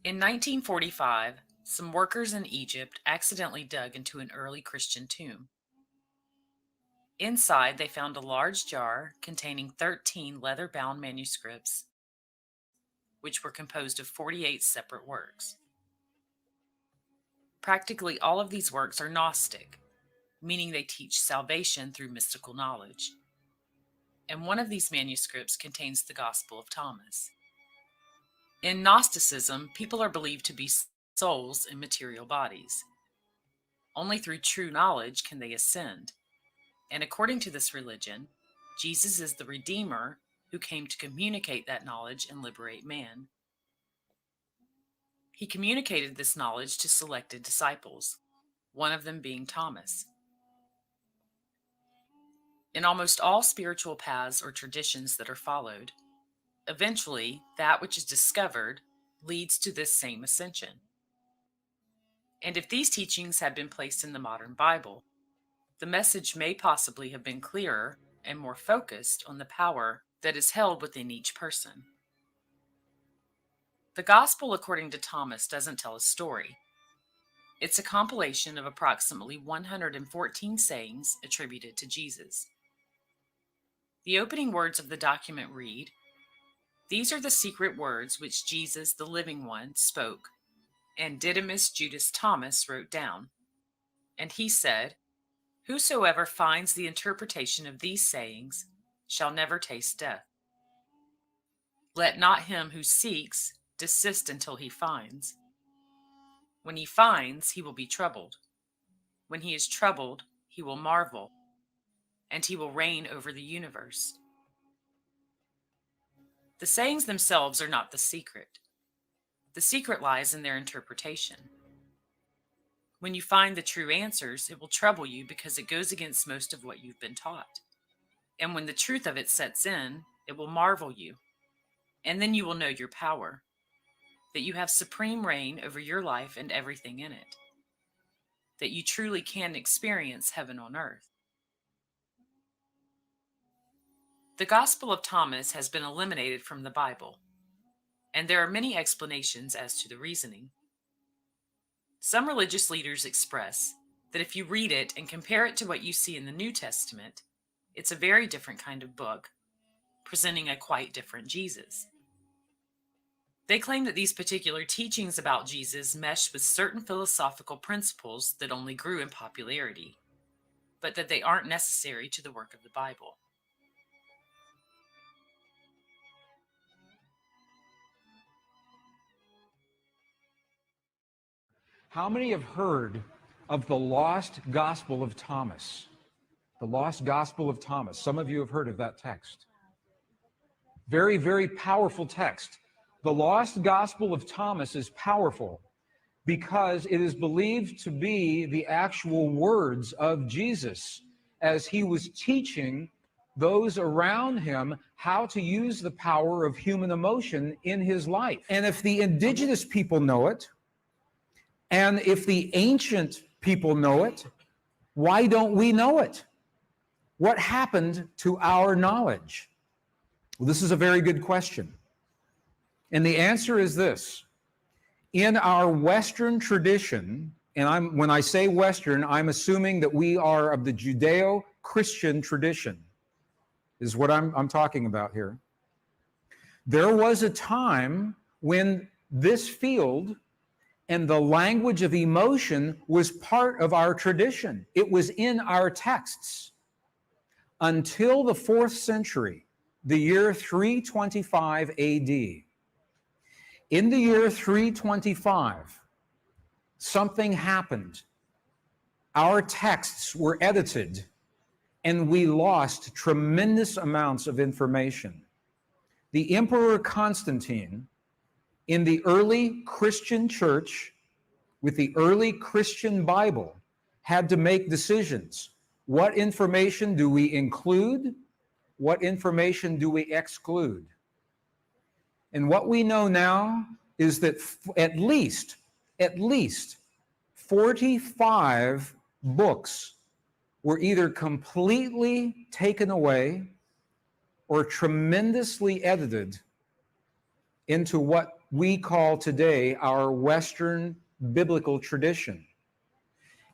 In 1945, some workers in Egypt accidentally dug into an early Christian tomb. Inside, they found a large jar containing 13 leather-bound manuscripts, which were composed of 48 separate works. Practically all of these works are Gnostic, meaning they teach salvation through mystical knowledge. And one of these manuscripts contains the Gospel of Thomas. In Gnosticism, people are believed to be souls in material bodies. Only through true knowledge can they ascend. And according to this religion, Jesus is the Redeemer who came to communicate that knowledge and liberate man. He communicated this knowledge to selected disciples, one of them being Thomas. In almost all spiritual paths or traditions that are followed, eventually that which is discovered leads to this same ascension. And if these teachings had been placed in the modern Bible, the message may possibly have been clearer and more focused on the power that is held within each person. The Gospel according to Thomas doesn't tell a story. It's a compilation of approximately 114 sayings attributed to Jesus. The opening words of the document read, "These are the secret words which Jesus, the living one, spoke, and Didymus Judas Thomas wrote down. And he said, Whosoever finds the interpretation of these sayings shall never taste death. Let not him who seeks desist until he finds. When he finds, he will be troubled. When he is troubled, he will marvel, and he will reign over the universe." The sayings themselves are not the secret. The secret lies in their interpretation. When you find the true answers, it will trouble you because it goes against most of what you've been taught. And when the truth of it sets in, it will marvel you. And then you will know your power, that you have supreme reign over your life and everything in it, that you truly can experience heaven on earth. The Gospel of Thomas has been eliminated from the Bible, and there are many explanations as to the reasoning. Some religious leaders express that if you read it and compare it to what you see in the New Testament, it's a very different kind of book, presenting a quite different Jesus. They claim that these particular teachings about Jesus mesh with certain philosophical principles that only grew in popularity, but that they aren't necessary to the work of the Bible. How many have heard of the lost Gospel of Thomas? The lost Gospel of Thomas. Some of you have heard of that text. Very, very powerful text. The lost Gospel of Thomas is powerful because it is believed to be the actual words of Jesus as he was teaching those around him how to use the power of human emotion in his life. And if the indigenous people know it, and if the ancient people know it, why don't we know it? What happened to our knowledge? Well, this is a very good question. And the answer is this. In our Western tradition, and when I say Western, I'm assuming that we are of the Judeo-Christian tradition, is what I'm talking about here. There was a time when this field and the language of emotion was part of our tradition. It was in our texts. Until the 4th century, the year 325 AD. In the year 325, something happened. Our texts were edited, and we lost tremendous amounts of information. The Emperor Constantine, in the early Christian church, with the early Christian Bible, had to make decisions. What information do we include? What information do we exclude? And what we know now is that at least 45 books were either completely taken away or tremendously edited into what we call today our Western biblical tradition.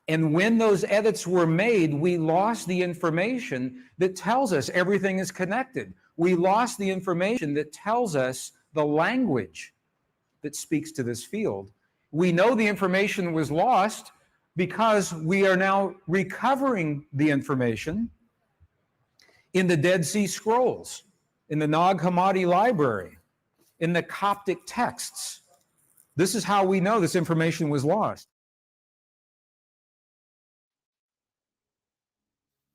And when those edits were made, we lost the information that tells us everything is connected. We lost the information that tells us the language that speaks to this field. We know the information was lost because we are now recovering the information in the Dead Sea Scrolls, in the Nag Hammadi library, in the Coptic texts. This is how we know this information was lost.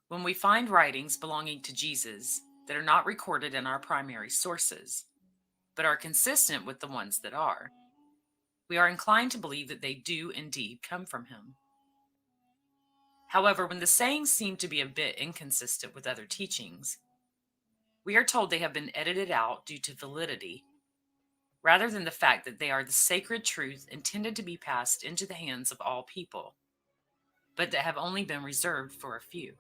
When we find writings belonging to Jesus that are not recorded in our primary sources, but are consistent with the ones that are, we are inclined to believe that they do indeed come from him. However, when the sayings seem to be a bit inconsistent with other teachings, we are told they have been edited out due to validity, rather than the fact that they are the sacred truth intended to be passed into the hands of all people, but that have only been reserved for a few.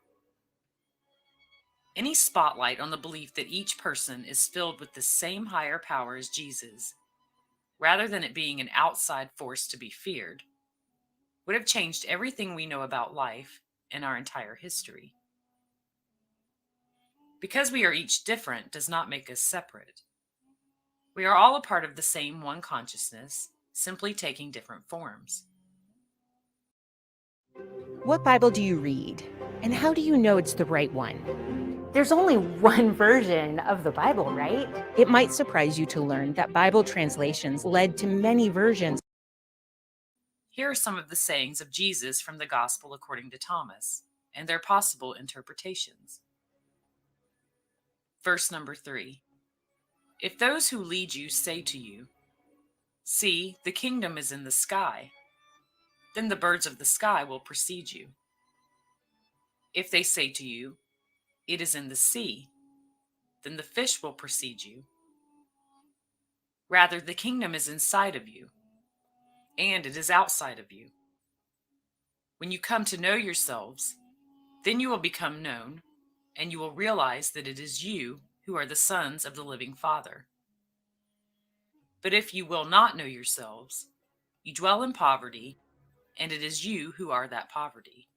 Any spotlight on the belief that each person is filled with the same higher power as Jesus, rather than it being an outside force to be feared, would have changed everything we know about life and our entire history. Because we are each different does not make us separate. We are all a part of the same one consciousness, simply taking different forms. What Bible do you read? And how do you know it's the right one? There's only one version of the Bible, right? It might surprise you to learn that Bible translations led to many versions. Here are some of the sayings of Jesus from the Gospel according to Thomas, and their possible interpretations. Verse number 3. If those who lead you say to you, "See, the kingdom is in the sky," then the birds of the sky will precede you. If they say to you, "It is in the sea," then the fish will precede you. Rather, the kingdom is inside of you, and it is outside of you. When you come to know yourselves, then you will become known, and you will realize that it is you who are the sons of the living Father. But if you will not know yourselves, you dwell in poverty, and it is you who are that poverty.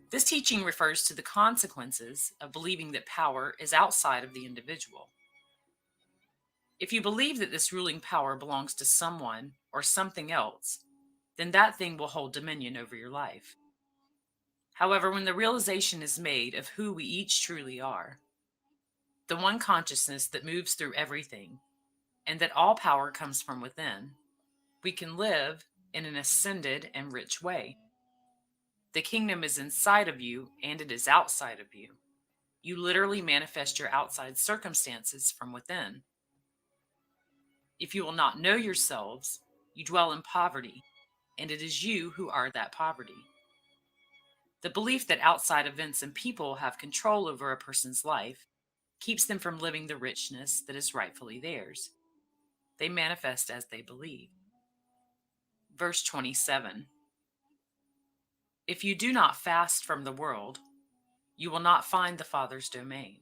This teaching refers to the consequences of believing that power is outside of the individual. If you believe that this ruling power belongs to someone or something else, then that thing will hold dominion over your life. However, when the realization is made of who we each truly are, the one consciousness that moves through everything, and that all power comes from within, we can live in an ascended and rich way. The kingdom is inside of you, and it is outside of you. You literally manifest your outside circumstances from within. If you will not know yourselves, you dwell in poverty, and it is you who are that poverty. The belief that outside events and people have control over a person's life keeps them from living the richness that is rightfully theirs. They manifest as they believe. Verse 27. If you do not fast from the world, you will not find the Father's domain.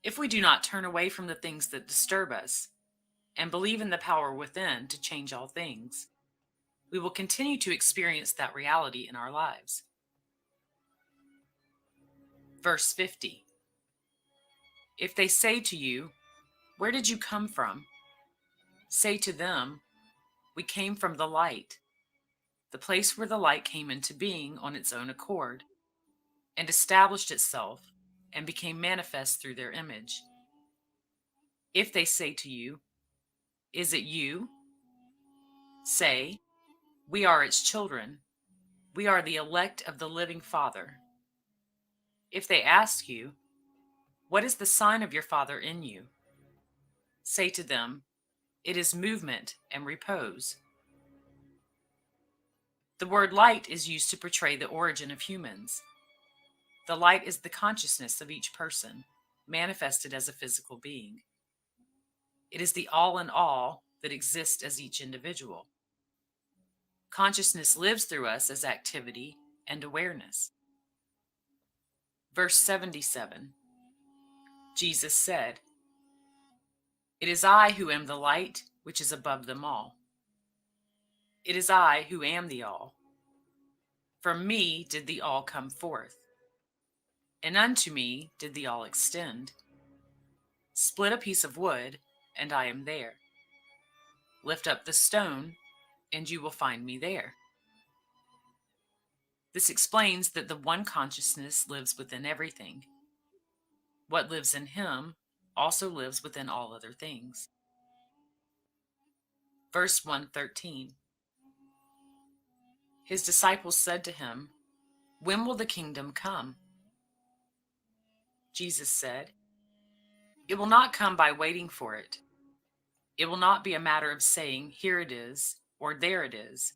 If we do not turn away from the things that disturb us and believe in the power within to change all things, we will continue to experience that reality in our lives. Verse 50. If they say to you, "Where did you come from?" say to them, "We came from the light," the place where the light came into being on its own accord and established itself and became manifest through their image. If they say to you, "Is it you?" say, "We are its children. We are the elect of the living Father." If they ask you, "What is the sign of your Father in you?" say to them, "It is movement and repose." The word light is used to portray the origin of humans. The light is the consciousness of each person, manifested as a physical being. It is the all in all that exists as each individual. Consciousness lives through us as activity and awareness. Verse 77. Jesus said, It is I who am the light which is above them all. It is I who am the all. From me did the all come forth, and unto me did the all extend. Split a piece of wood, and I am there. Lift up the stone, and you will find me there. This explains that the one consciousness lives within everything. What lives in him also lives within all other things. Verse 113. His disciples said to him, "When will the kingdom come?" Jesus said, "It will not come by waiting for it. It will not be a matter of saying, 'Here it is,' or 'There it is.'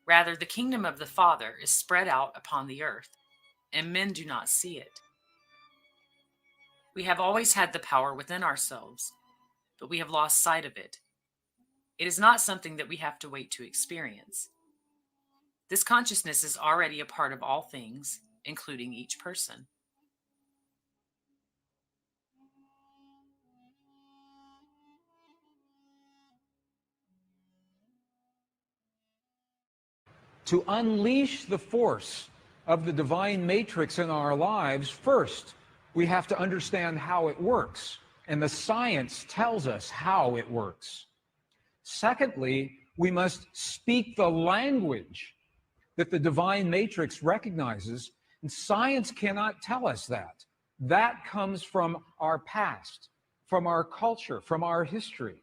Rather, the kingdom of the Father is spread out upon the earth, and men do not see it. We have always had the power within ourselves, but we have lost sight of it. It is not something that we have to wait to experience. This consciousness is already a part of all things, including each person." To unleash the force of the divine matrix in our lives, first, we have to understand how it works, and the science tells us how it works. Secondly, we must speak the language that the divine matrix recognizes, and science cannot tell us that. That comes from our past, from our culture, from our history,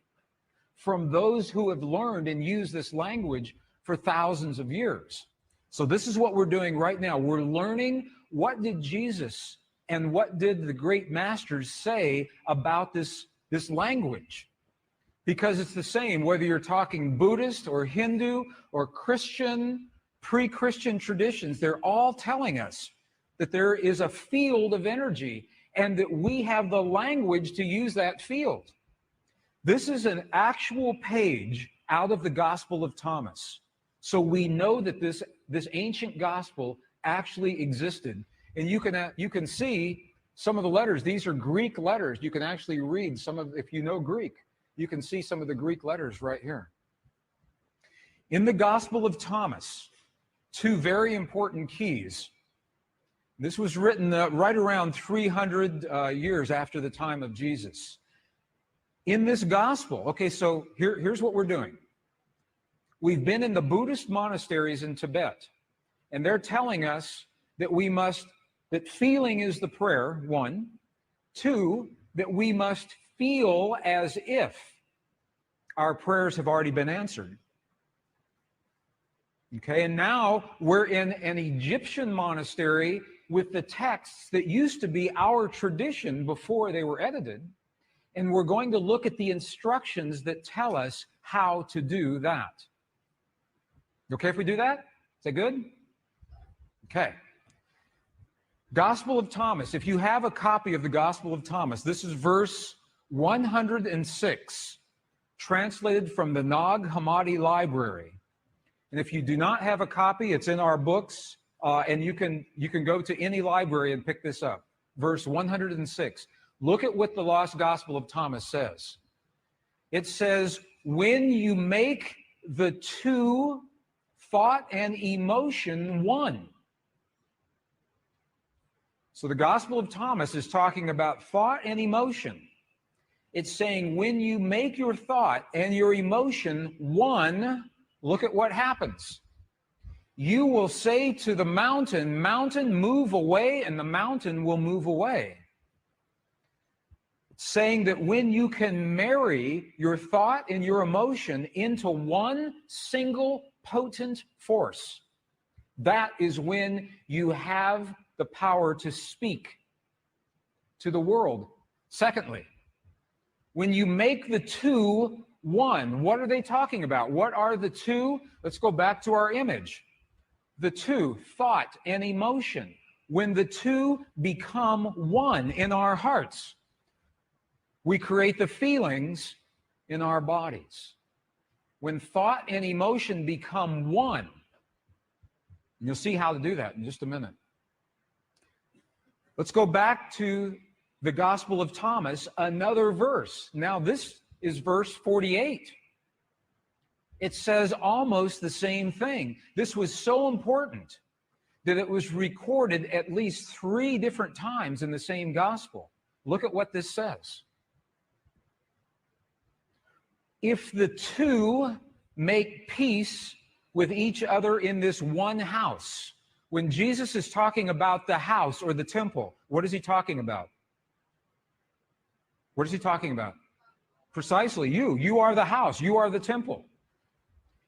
from those who have learned and used this language for thousands of years. So this is what we're doing right now. We're learning what did Jesus and what did the great masters say about this language. Because it's the same, whether you're talking Buddhist or Hindu or Christian, pre-Christian traditions, they're all telling us that there is a field of energy and that we have the language to use that field. This is an actual page out of the Gospel of Thomas. So we know that this ancient gospel actually existed. And you can see some of the letters. These are Greek letters. You can actually read some of, if you know Greek, you can see some of the Greek letters right here. In the Gospel of Thomas, two very important keys. This was written right around 300 years after the time of Jesus. In this gospel, okay, so here's what we're doing. We've been in the Buddhist monasteries in Tibet, and they're telling us that that feeling is the prayer, one. Two, that we must feel as if our prayers have already been answered. Okay, and now we're in an Egyptian monastery with the texts that used to be our tradition before they were edited, and we're going to look at the instructions that tell us how to do that. Okay if we do that? Is that good? Okay. Gospel of Thomas. If you have a copy of the Gospel of Thomas, this is verse 106, translated from the Nag Hammadi Library. And if you do not have a copy, it's in our books, and you can go to any library and pick this up. Verse 106. Look at what the Lost Gospel of Thomas says. It says, when you make the two, thought and emotion, one. So the Gospel of Thomas is talking about thought and emotion. It's saying when you make your thought and your emotion one, look at what happens. You will say to the mountain, "Mountain, move away," and the mountain will move away. It's saying that when you can marry your thought and your emotion into one single potent force, that is when you have the power to speak to the world. Secondly, when you make the two one, what are they talking about? What are the two? Let's go back to our image. The two, thought and emotion. When the two become one in our hearts, we create the feelings in our bodies. When thought and emotion become one, and you'll see how to do that in just a minute. Let's go back to the Gospel of Thomas, another verse. Now this is verse 48. It says almost the same thing. This was so important that it was recorded at least 3 different times in the same gospel. Look at what this says. If the two make peace with each other in this one house. When Jesus is talking about the house or the temple, what is he talking about? What is he talking about? Precisely you. You are the house. You are the temple.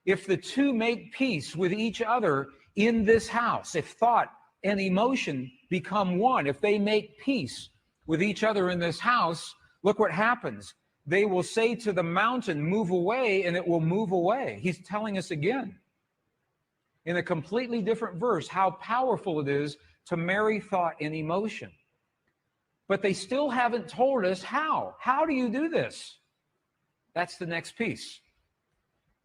If the two make peace with each other in this house, if thought and emotion become one, if they make peace with each other in this house, look what happens. They will say to the mountain, move away, and it will move away. He's telling us again, in a completely different verse, how powerful it is to marry thought and emotion. But they still haven't told us how. How do you do this? That's the next piece.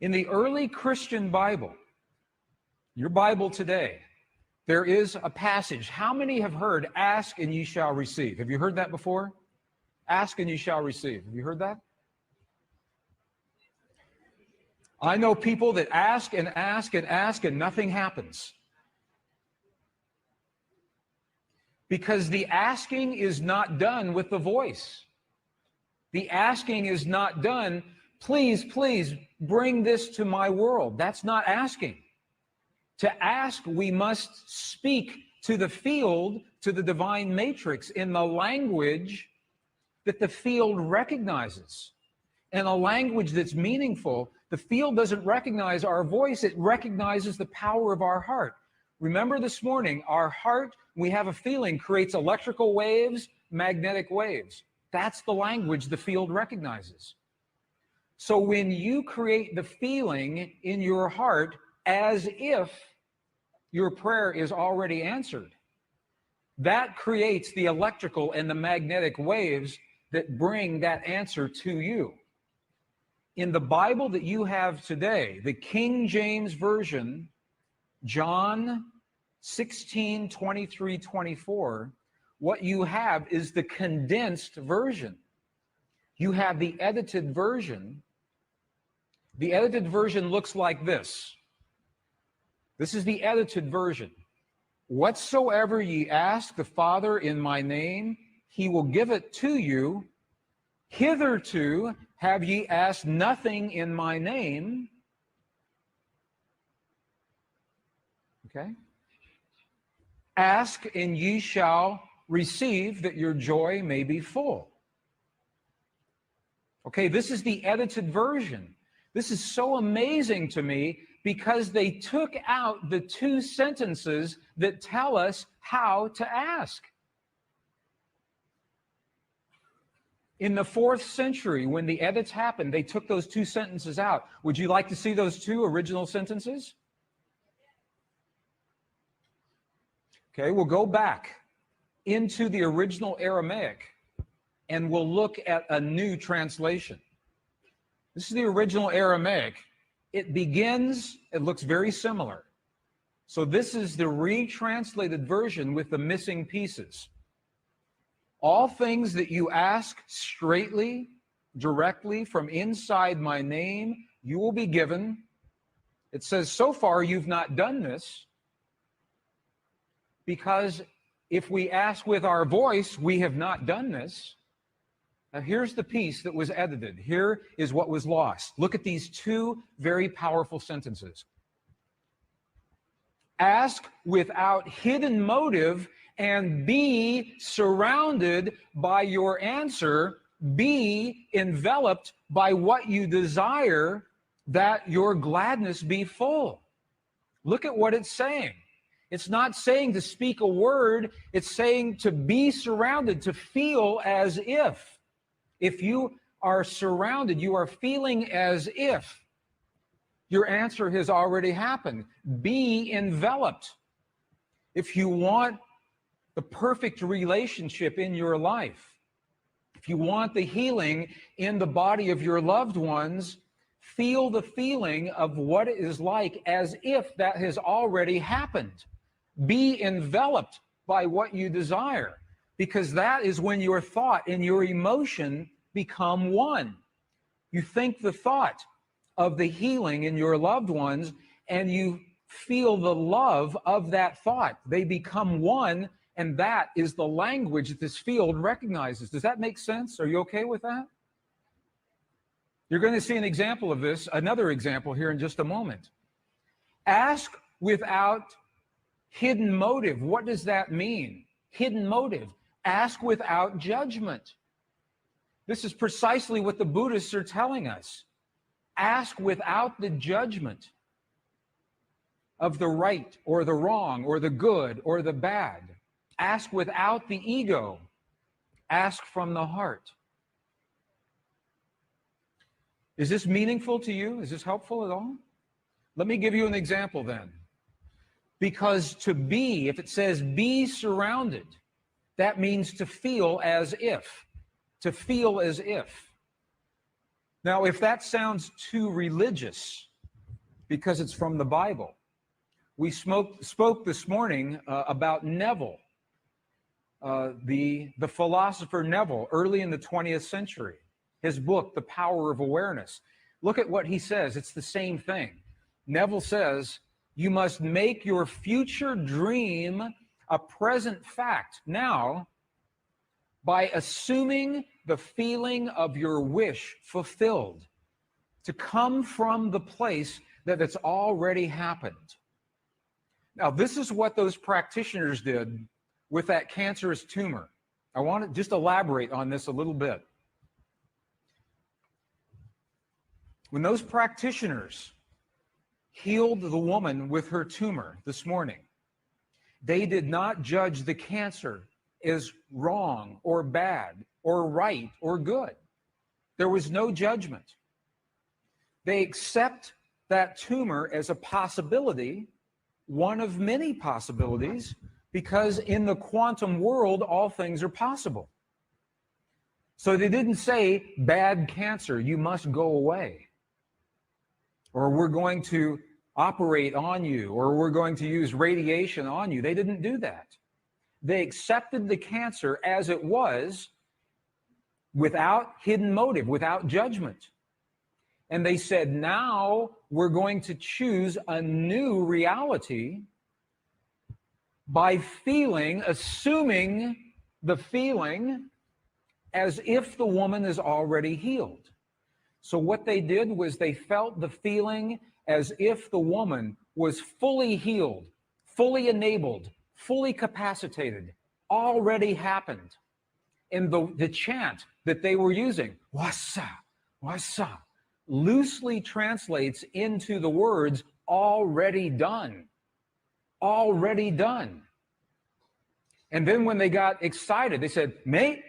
In the early Christian Bible, your Bible today, there is a passage. How many have heard, ask and ye shall receive? Have you heard that before? Ask and you shall receive. Have you heard that? I know people that ask and ask and ask and nothing happens. Because the asking is not done with the voice. The asking is not done, please, please bring this to my world. That's not asking. To ask, we must speak to the field, to the divine matrix in the language that the field recognizes, and a language that's meaningful. The field doesn't recognize our voice, it recognizes the power of our heart. Remember this morning, our heart, we have a feeling, creates electrical waves, magnetic waves. That's the language the field recognizes. So when you create the feeling in your heart as if your prayer is already answered, that creates the electrical and the magnetic waves that bring that answer to you. In the Bible that you have today, the King James Version, John 16, 23, 24, what you have is the condensed version. You have the edited version. The edited version looks like this. This is the edited version. Whatsoever ye ask the Father in my name, he will give it to you. Hitherto have ye asked nothing in my name. Okay? Ask and ye shall receive, that your joy may be full. Okay, this is the edited version. This is so amazing to me because they took out the 2 sentences that tell us how to ask. In the 4th century, when the edits happened, they took those 2 sentences out. Would you like to see those 2 original sentences? Okay, we'll go back into the original Aramaic and we'll look at a new translation. This is the original Aramaic. It begins, it looks very similar. So this is the retranslated version with the missing pieces. All things that you ask straightly, directly from inside my name, you will be given. It says, so far you've not done this, because if we ask with our voice, we have not done this. Now here's the piece that was edited. Here is what was lost. Look at these 2 very powerful sentences. Ask without hidden motive and be surrounded by your answer. Be enveloped by what you desire, that your gladness be full. Look at what it's saying. It's not saying to speak a word. It's saying to be surrounded, to feel as if. If you are surrounded, you are feeling as if your answer has already happened. Be enveloped. If you want the perfect relationship in your life, if you want the healing in the body of your loved ones, feel the feeling of what it is like as if that has already happened. Be enveloped by what you desire, because that is when your thought and your emotion become one. You think the thought of the healing in your loved ones, and you feel the love of that thought. They become one, and that is the language that this field recognizes. Does that make sense? Are you okay with that? You're going to see an example of this, another example here in just a moment. Ask without hidden motive. What does that mean? Hidden motive. Ask without judgment. This is precisely what the Buddhists are telling us. Ask without the judgment of the right or the wrong or the good or the bad. Ask without the ego. Ask from the heart. Is this meaningful to you? Is this helpful at all? Let me give you an example then. Because to be, if it says be surrounded, that means to feel as if. To feel as if. Now, if that sounds too religious, because it's from the Bible, we spoke this morning about Neville, the philosopher Neville, early in the 20th century. His book, The Power of Awareness. Look at what he says. It's the same thing. Neville says, you must make your future dream a present fact now by assuming the feeling of your wish fulfilled to come from the place that it's already happened. Now, this is what those practitioners did with that cancerous tumor. I want to just elaborate on this a little bit. When those practitioners healed the woman with her tumor this morning, they did not judge the cancer as wrong or bad or right or good. There was no judgment. They accept that tumor as a possibility, one of many possibilities, because in the quantum world, all things are possible. So they didn't say, bad cancer, you must go away. Or we're going to operate on you, or we're going to use radiation on you. They didn't do that. They accepted the cancer as it was, without hidden motive, without judgment. And they said, now we're going to choose a new reality by feeling, assuming the feeling as if the woman is already healed. So what they did was they felt the feeling as if the woman was fully healed, fully enabled, fully capacitated, already happened. And the chant that they were using, wasa, wasa, loosely translates into the words, already done, already done. And then when they got excited, they said, mate,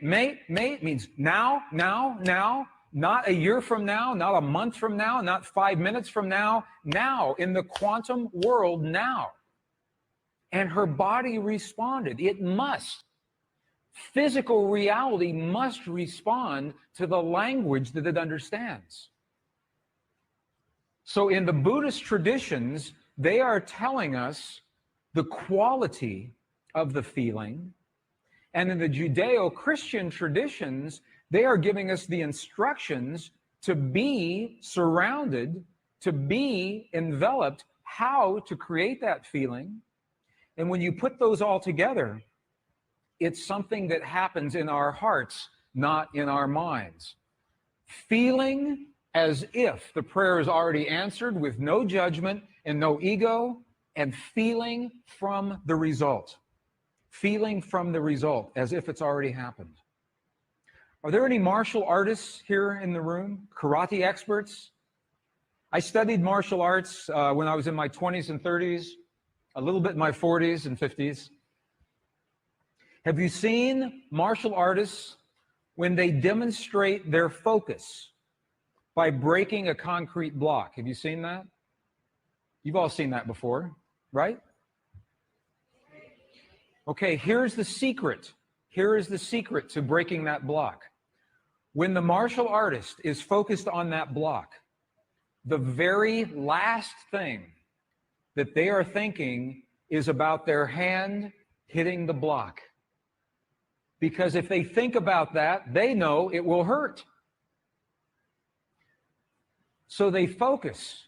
means now, now, now. Not a year from now, not a month from now, not 5 minutes from now, now, in the quantum world now. And her body responded. It must. Physical reality must respond to the language that it understands. So in the Buddhist traditions, they are telling us the quality of the feeling. And in the Judeo-Christian traditions, they are giving us the instructions to be surrounded, to be enveloped, how to create that feeling. And when you put those all together, it's something that happens in our hearts, not in our minds. Feeling as if the prayer is already answered with no judgment and no ego, and feeling from the result. Feeling from the result as if it's already happened. Are there any martial artists here in the room? Karate experts? I studied martial arts when I was in my 20s and 30s, a little bit in my 40s and 50s. Have you seen martial artists when they demonstrate their focus by breaking a concrete block? Have you seen that? You've all seen that before, right? Okay, here's the secret. Here is the secret to breaking that block. When the martial artist is focused on that block, the very last thing that they are thinking is about their hand hitting the block. because if they think about that, they know it will hurt. So they focus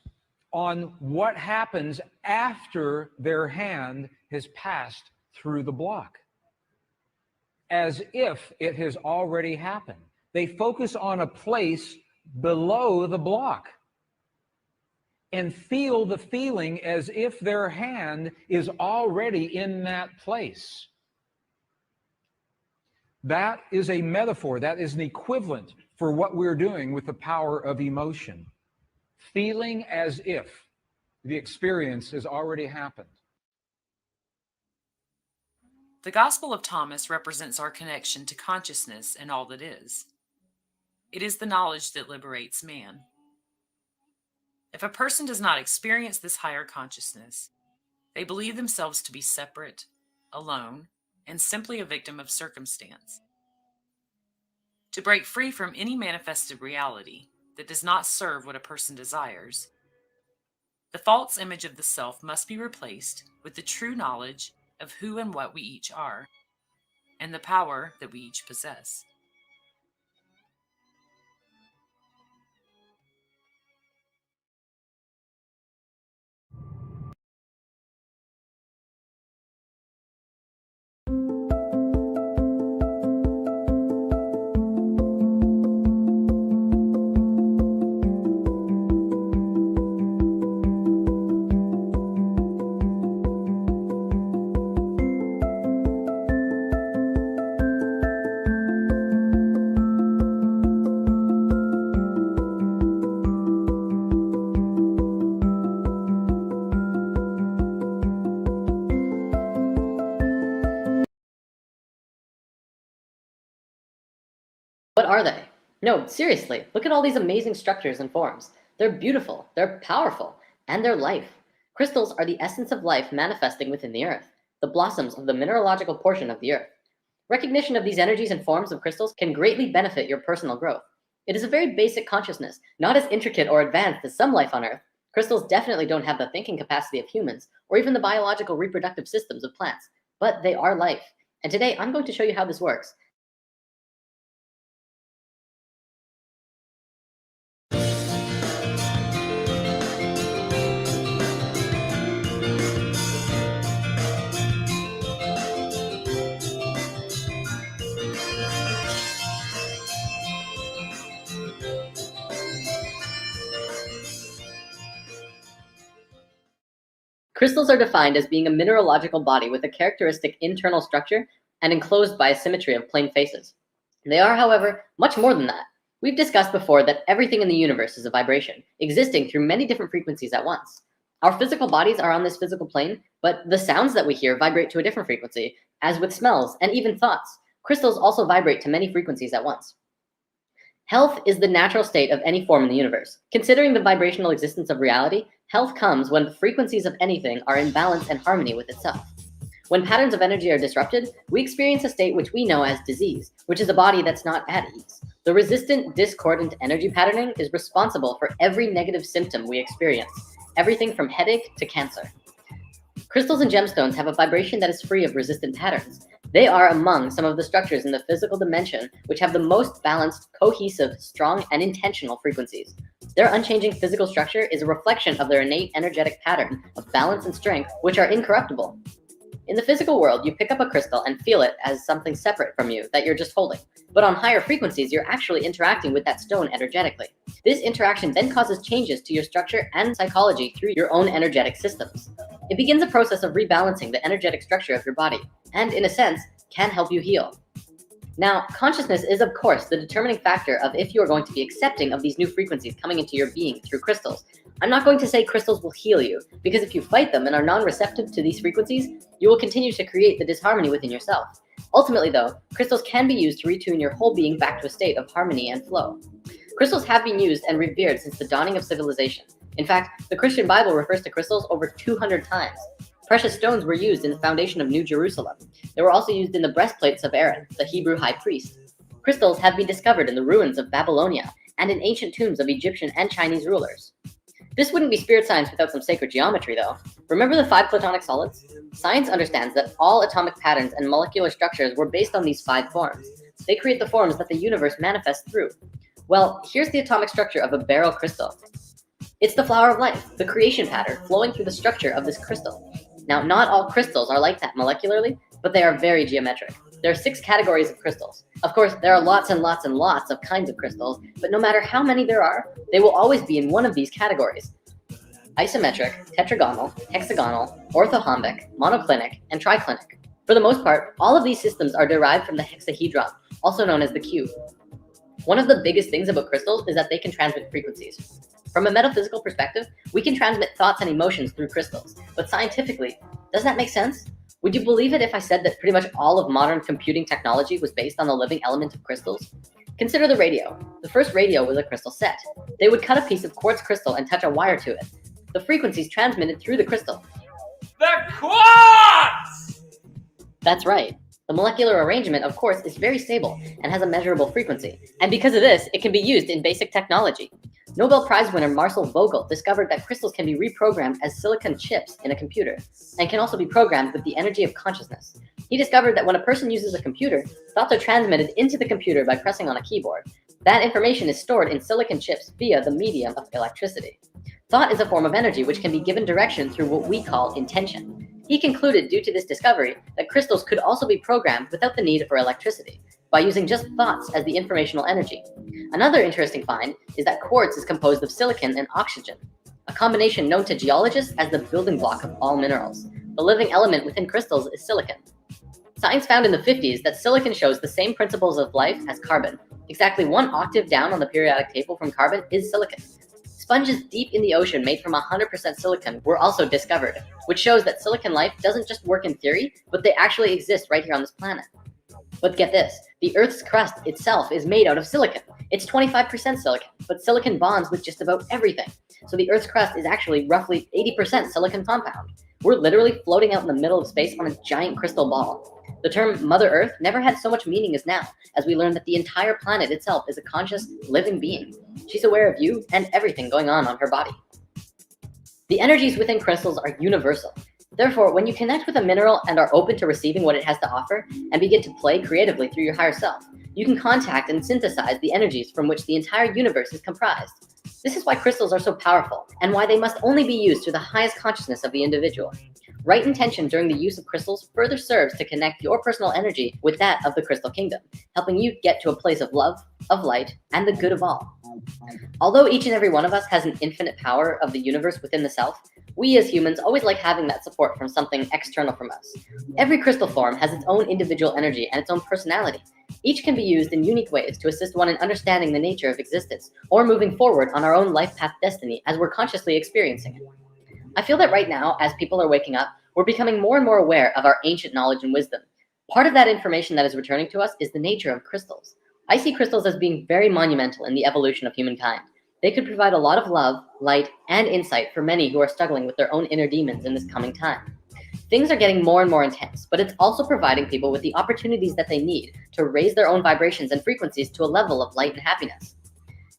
on what happens after their hand has passed through the block, as if it has already happened. They focus on a place below the block and feel the feeling as if their hand is already in that place. That is a metaphor. That is an equivalent for what we're doing with the power of emotion. Feeling as if the experience has already happened. The Gospel of Thomas represents our connection to consciousness and all that is. It is the knowledge that liberates man. If a person does not experience this higher consciousness, they believe themselves to be separate, alone, and simply a victim of circumstance. To break free from any manifested reality that does not serve what a person desires, the false image of the self must be replaced with the true knowledge of who and what we each are, and the power that we each possess. What are they? No, seriously, look at all these amazing structures and forms. They're beautiful, they're powerful, and they're life. Crystals are the essence of life manifesting within the earth, the blossoms of the mineralogical portion of the earth. Recognition of these energies and forms of crystals can greatly benefit your personal growth. It is a very basic consciousness, not as intricate or advanced as some life on earth. Crystals definitely don't have the thinking capacity of humans, or even the biological reproductive systems of plants, but they are life. And today I'm going to show you how this works. Crystals are defined as being a mineralogical body with a characteristic internal structure and enclosed by a symmetry of plane faces. They are, however, much more than that. We've discussed before that everything in the universe is a vibration, existing through many different frequencies at once. Our physical bodies are on this physical plane, but the sounds that we hear vibrate to a different frequency, as with smells and even thoughts. Crystals also vibrate to many frequencies at once. Health is the natural state of any form in the universe. Considering the vibrational existence of reality, health comes when the frequencies of anything are in balance and harmony with itself. When patterns of energy are disrupted, we experience a state which we know as disease, which is a body that's not at ease. The resistant, discordant energy patterning is responsible for every negative symptom we experience, everything from headache to cancer. Crystals and gemstones have a vibration that is free of resistant patterns. They are among some of the structures in the physical dimension which have the most balanced, cohesive, strong, and intentional frequencies. Their unchanging physical structure is a reflection of their innate energetic pattern of balance and strength, which are incorruptible. In the physical world, you pick up a crystal and feel it as something separate from you that you're just holding. But on higher frequencies, you're actually interacting with that stone energetically. This interaction then causes changes to your structure and psychology through your own energetic systems. It begins a process of rebalancing the energetic structure of your body, and in a sense, can help you heal. Now, consciousness is, of course, the determining factor of if you are going to be accepting of these new frequencies coming into your being through crystals. I'm not going to say crystals will heal you, because if you fight them and are non-receptive to these frequencies, you will continue to create the disharmony within yourself. Ultimately, though, crystals can be used to retune your whole being back to a state of harmony and flow. Crystals have been used and revered since the dawning of civilization. In fact, the Christian Bible refers to crystals over 200 times. Precious stones were used in the foundation of New Jerusalem. They were also used in the breastplates of Aaron, the Hebrew high priest. Crystals have been discovered in the ruins of Babylonia and in ancient tombs of Egyptian and Chinese rulers. This wouldn't be spirit science without some sacred geometry, though. Remember the 5 platonic solids? Science understands that all atomic patterns and molecular structures were based on these 5 forms. They create the forms that the universe manifests through. Well, here's the atomic structure of a beryl crystal. It's the flower of life, the creation pattern flowing through the structure of this crystal. Now, not all crystals are like that molecularly, but they are very geometric. There are 6 categories of crystals. Of course, there are lots and lots and lots of kinds of crystals, but no matter how many there are, they will always be in one of these categories: isometric, tetragonal, hexagonal, orthorhombic, monoclinic, and triclinic. For the most part, all of these systems are derived from the hexahedron, also known as the cube. One of the biggest things about crystals is that they can transmit frequencies. From a metaphysical perspective, we can transmit thoughts and emotions through crystals, but scientifically, does that make sense? Would you believe it if I said that pretty much all of modern computing technology was based on the living element of crystals? Consider the radio. The first radio was a crystal set. They would cut a piece of quartz crystal and touch a wire to it. The frequencies transmitted through the crystal. The quartz! That's right. The molecular arrangement, of course, is very stable and has a measurable frequency. And because of this, it can be used in basic technology. Nobel Prize winner Marcel Vogel discovered that crystals can be reprogrammed as silicon chips in a computer, and can also be programmed with the energy of consciousness. He discovered that when a person uses a computer, thoughts are transmitted into the computer by pressing on a keyboard. That information is stored in silicon chips via the medium of electricity. Thought is a form of energy which can be given direction through what we call intention. He concluded, due to this discovery, that crystals could also be programmed without the need for electricity, by using just thoughts as the informational energy. Another interesting find is that quartz is composed of silicon and oxygen, a combination known to geologists as the building block of all minerals. The living element within crystals is silicon. Science found in the 50s that silicon shows the same principles of life as carbon. Exactly 1 octave down on the periodic table from carbon is silicon. Sponges deep in the ocean made from 100% silicon were also discovered, which shows that silicon life doesn't just work in theory, but they actually exist right here on this planet. But get this, the Earth's crust itself is made out of silicon. It's 25% silicon, but silicon bonds with just about everything. So the Earth's crust is actually roughly 80% silicon compound. We're literally floating out in the middle of space on a giant crystal ball. The term Mother Earth never had so much meaning as now, as we learn that the entire planet itself is a conscious, living being. She's aware of you and everything going on her body. The energies within crystals are universal. Therefore, when you connect with a mineral and are open to receiving what it has to offer, and begin to play creatively through your higher self, you can contact and synthesize the energies from which the entire universe is comprised. This is why crystals are so powerful, and why they must only be used to the highest consciousness of the individual. Right intention during the use of crystals further serves to connect your personal energy with that of the crystal kingdom, helping you get to a place of love, of light, and the good of all. Although each and every one of us has an infinite power of the universe within the self, we as humans always like having that support from something external from us. Every crystal form has its own individual energy and its own personality. Each can be used in unique ways to assist one in understanding the nature of existence, or moving forward on our own life path destiny as we're consciously experiencing it. I feel that right now, as people are waking up, we're becoming more and more aware of our ancient knowledge and wisdom. Part of that information that is returning to us is the nature of crystals. I see crystals as being very monumental in the evolution of humankind. They could provide a lot of love, light, and insight for many who are struggling with their own inner demons in this coming time. Things are getting more and more intense, but it's also providing people with the opportunities that they need to raise their own vibrations and frequencies to a level of light and happiness.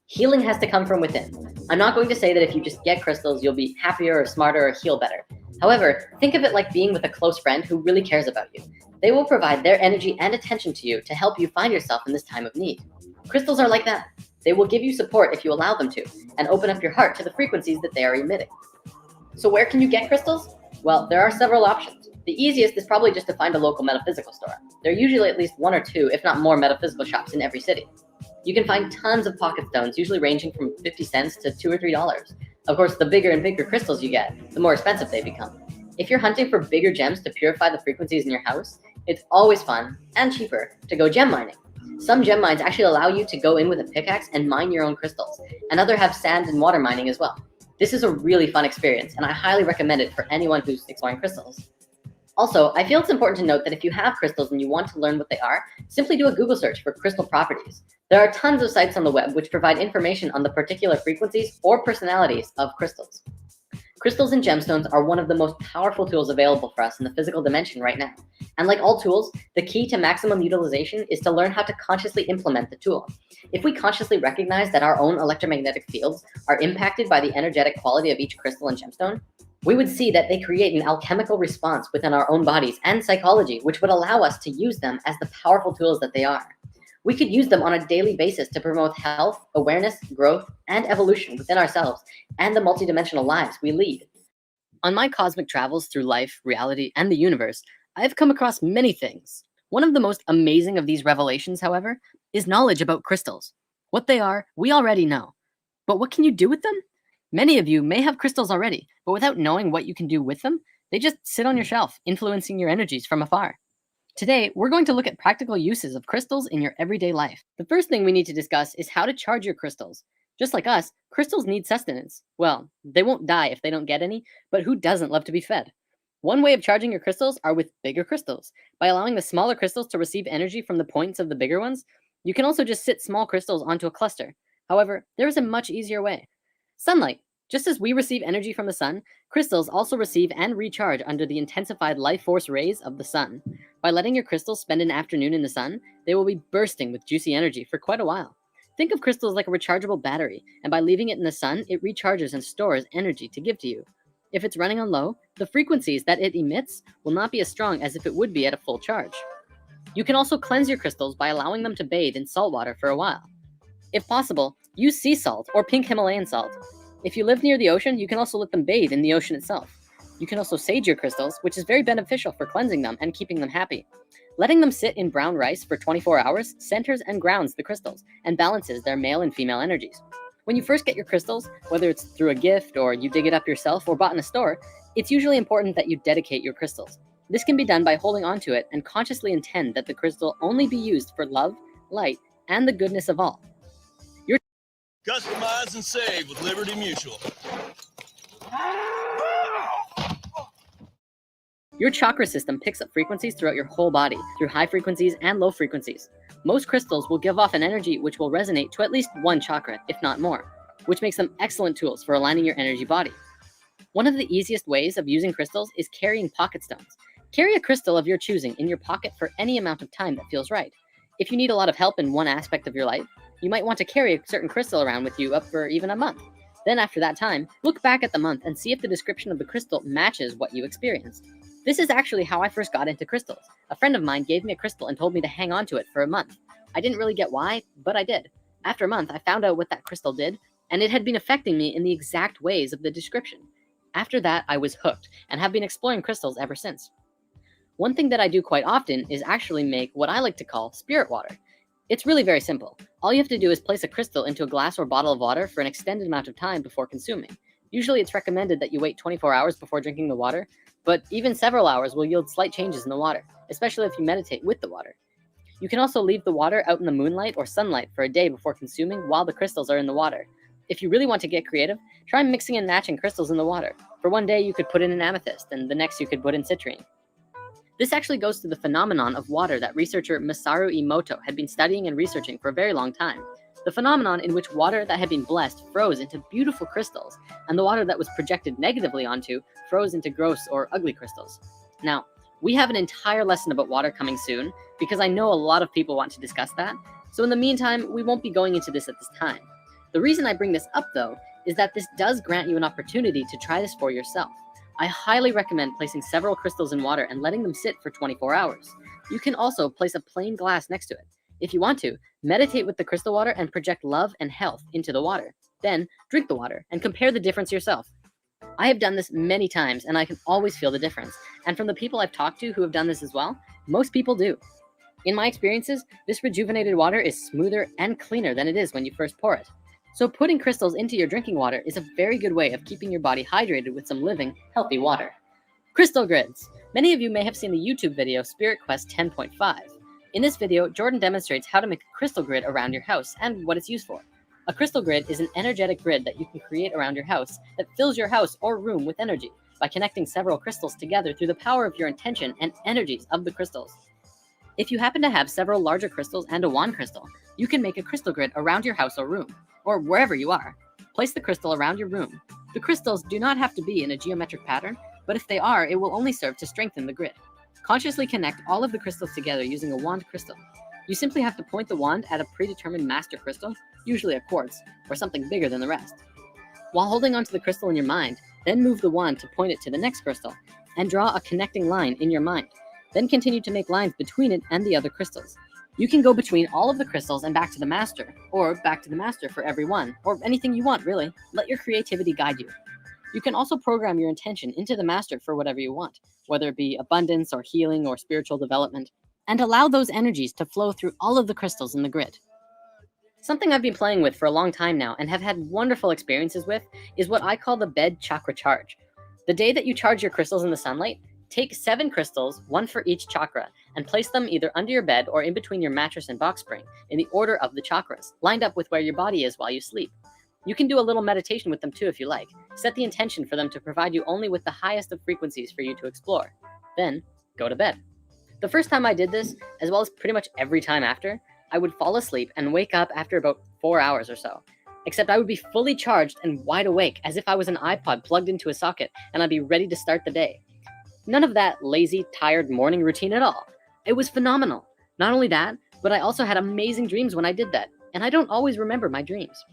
Healing has to come from within. I'm not going to say that if you just get crystals, you'll be happier or smarter or heal better. However, think of it like being with a close friend who really cares about you. They will provide their energy and attention to you to help you find yourself in this time of need. Crystals are like that. They will give you support if you allow them to, and open up your heart to the frequencies that they are emitting. So where can you get crystals? Well, there are several options. The easiest is probably just to find a local metaphysical store. There are usually at least 1 or 2, if not more, metaphysical shops in every city. You can find tons of pocket stones, usually ranging from 50 cents to $2 or $3. Of course, the bigger and bigger crystals you get, the more expensive they become. If you're hunting for bigger gems to purify the frequencies in your house, it's always fun and cheaper to go gem mining. Some gem mines actually allow you to go in with a pickaxe and mine your own crystals, and others have sand and water mining as well. This is a really fun experience, and I highly recommend it for anyone who's exploring crystals. Also, I feel it's important to note that if you have crystals and you want to learn what they are, simply do a Google search for crystal properties. There are tons of sites on the web which provide information on the particular frequencies or personalities of crystals. Crystals and gemstones are one of the most powerful tools available for us in the physical dimension right now. And like all tools, the key to maximum utilization is to learn how to consciously implement the tool. If we consciously recognize that our own electromagnetic fields are impacted by the energetic quality of each crystal and gemstone, we would see that they create an alchemical response within our own bodies and psychology, which would allow us to use them as the powerful tools that they are. We could use them on a daily basis to promote health, awareness, growth, and evolution within ourselves and the multidimensional lives we lead. On my cosmic travels through life, reality, and the universe, I've come across many things. One of the most amazing of these revelations, however, is knowledge about crystals. What they are, we already know. But what can you do with them? Many of you may have crystals already, but without knowing what you can do with them, they just sit on your shelf, influencing your energies from afar. Today, we're going to look at practical uses of crystals in your everyday life. The first thing we need to discuss is how to charge your crystals. Just like us, crystals need sustenance. Well, they won't die if they don't get any, but who doesn't love to be fed? One way of charging your crystals are with bigger crystals. By allowing the smaller crystals to receive energy from the points of the bigger ones, you can also just sit small crystals onto a cluster. However, there is a much easier way. Sunlight. Just as we receive energy from the sun, crystals also receive and recharge under the intensified life force rays of the sun. By letting your crystals spend an afternoon in the sun, they will be bursting with juicy energy for quite a while. Think of crystals like a rechargeable battery, and by leaving it in the sun, it recharges and stores energy to give to you. If it's running on low, the frequencies that it emits will not be as strong as if it would be at a full charge. You can also cleanse your crystals by allowing them to bathe in salt water for a while. If possible, use sea salt or pink Himalayan salt. If you live near the ocean, you can also let them bathe in the ocean itself. You can also sage your crystals, which is very beneficial for cleansing them and keeping them happy. Letting them sit in brown rice for 24 hours centers and grounds the crystals and balances their male and female energies. When you first get your crystals, whether it's through a gift or you dig it up yourself or bought in a store, it's usually important that you dedicate your crystals. This can be done by holding onto it and consciously intend that the crystal only be used for love, light, and the goodness of all. Customize and save with Liberty Mutual. Your chakra system picks up frequencies throughout your whole body, through high frequencies and low frequencies. Most crystals will give off an energy which will resonate to at least one chakra, if not more, which makes them excellent tools for aligning your energy body. One of the easiest ways of using crystals is carrying pocket stones. Carry a crystal of your choosing in your pocket for any amount of time that feels right. If you need a lot of help in one aspect of your life, you might want to carry a certain crystal around with you up for even a month. Then after that time, look back at the month and see if the description of the crystal matches what you experienced. This is actually how I first got into crystals. A friend of mine gave me a crystal and told me to hang on to it for a month. I didn't really get why, but I did. After a month, I found out what that crystal did, and it had been affecting me in the exact ways of the description. After that, I was hooked and have been exploring crystals ever since. One thing that I do quite often is actually make what I like to call spirit water. It's really very simple. All you have to do is place a crystal into a glass or bottle of water for an extended amount of time before consuming. Usually it's recommended that you wait 24 hours before drinking the water, but even several hours will yield slight changes in the water, especially if you meditate with the water. You can also leave the water out in the moonlight or sunlight for a day before consuming while the crystals are in the water. If you really want to get creative, try mixing and matching crystals in the water. For one day you could put in an amethyst, and the next you could put in citrine. This actually goes to the phenomenon of water that researcher Masaru Emoto had been studying and researching for a very long time. The phenomenon in which water that had been blessed froze into beautiful crystals, and the water that was projected negatively onto froze into gross or ugly crystals. Now, we have an entire lesson about water coming soon, because I know a lot of people want to discuss that, so in the meantime, we won't be going into this at this time. The reason I bring this up, though, is that this does grant you an opportunity to try this for yourself. I highly recommend placing several crystals in water and letting them sit for 24 hours. You can also place a plain glass next to it. If you want to, meditate with the crystal water and project love and health into the water. Then, drink the water and compare the difference yourself. I have done this many times and I can always feel the difference. And from the people I've talked to who have done this as well, most people do. In my experiences, this rejuvenated water is smoother and cleaner than it is when you first pour it. So putting crystals into your drinking water is a very good way of keeping your body hydrated with some living, healthy water. Crystal grids. Many of you may have seen the YouTube video Spirit Quest 10.5. In this video, Jordan demonstrates how to make a crystal grid around your house and what it's used for. A crystal grid is an energetic grid that you can create around your house that fills your house or room with energy by connecting several crystals together through the power of your intention and energies of the crystals. If you happen to have several larger crystals and a wand crystal, you can make a crystal grid around your house or room, or wherever you are. Place the crystal around your room. The crystals do not have to be in a geometric pattern, but if they are, it will only serve to strengthen the grid. Consciously connect all of the crystals together using a wand crystal. You simply have to point the wand at a predetermined master crystal, usually a quartz, or something bigger than the rest. While holding onto the crystal in your mind, then move the wand to point it to the next crystal, and draw a connecting line in your mind. Then continue to make lines between it and the other crystals. You can go between all of the crystals and back to the master, or back to the master for every one, or anything you want, really. Let your creativity guide you. You can also program your intention into the master for whatever you want, whether it be abundance or healing or spiritual development, and allow those energies to flow through all of the crystals in the grid. Something I've been playing with for a long time now and have had wonderful experiences with is what I call the Bed Chakra Charge. The day that you charge your crystals in the sunlight, take 7 crystals, 1 for each chakra, and place them either under your bed or in between your mattress and box spring in the order of the chakras, lined up with where your body is while you sleep. You can do a little meditation with them too if you like. Set the intention for them to provide you only with the highest of frequencies for you to explore. Then, go to bed. The first time I did this, as well as pretty much every time after, I would fall asleep and wake up after about 4 hours or so. Except I would be fully charged and wide awake, as if I was an iPod plugged into a socket, and I'd be ready to start the day. None of that lazy, tired morning routine at all. It was phenomenal. Not only that, but I also had amazing dreams when I did that, and I don't always remember my dreams.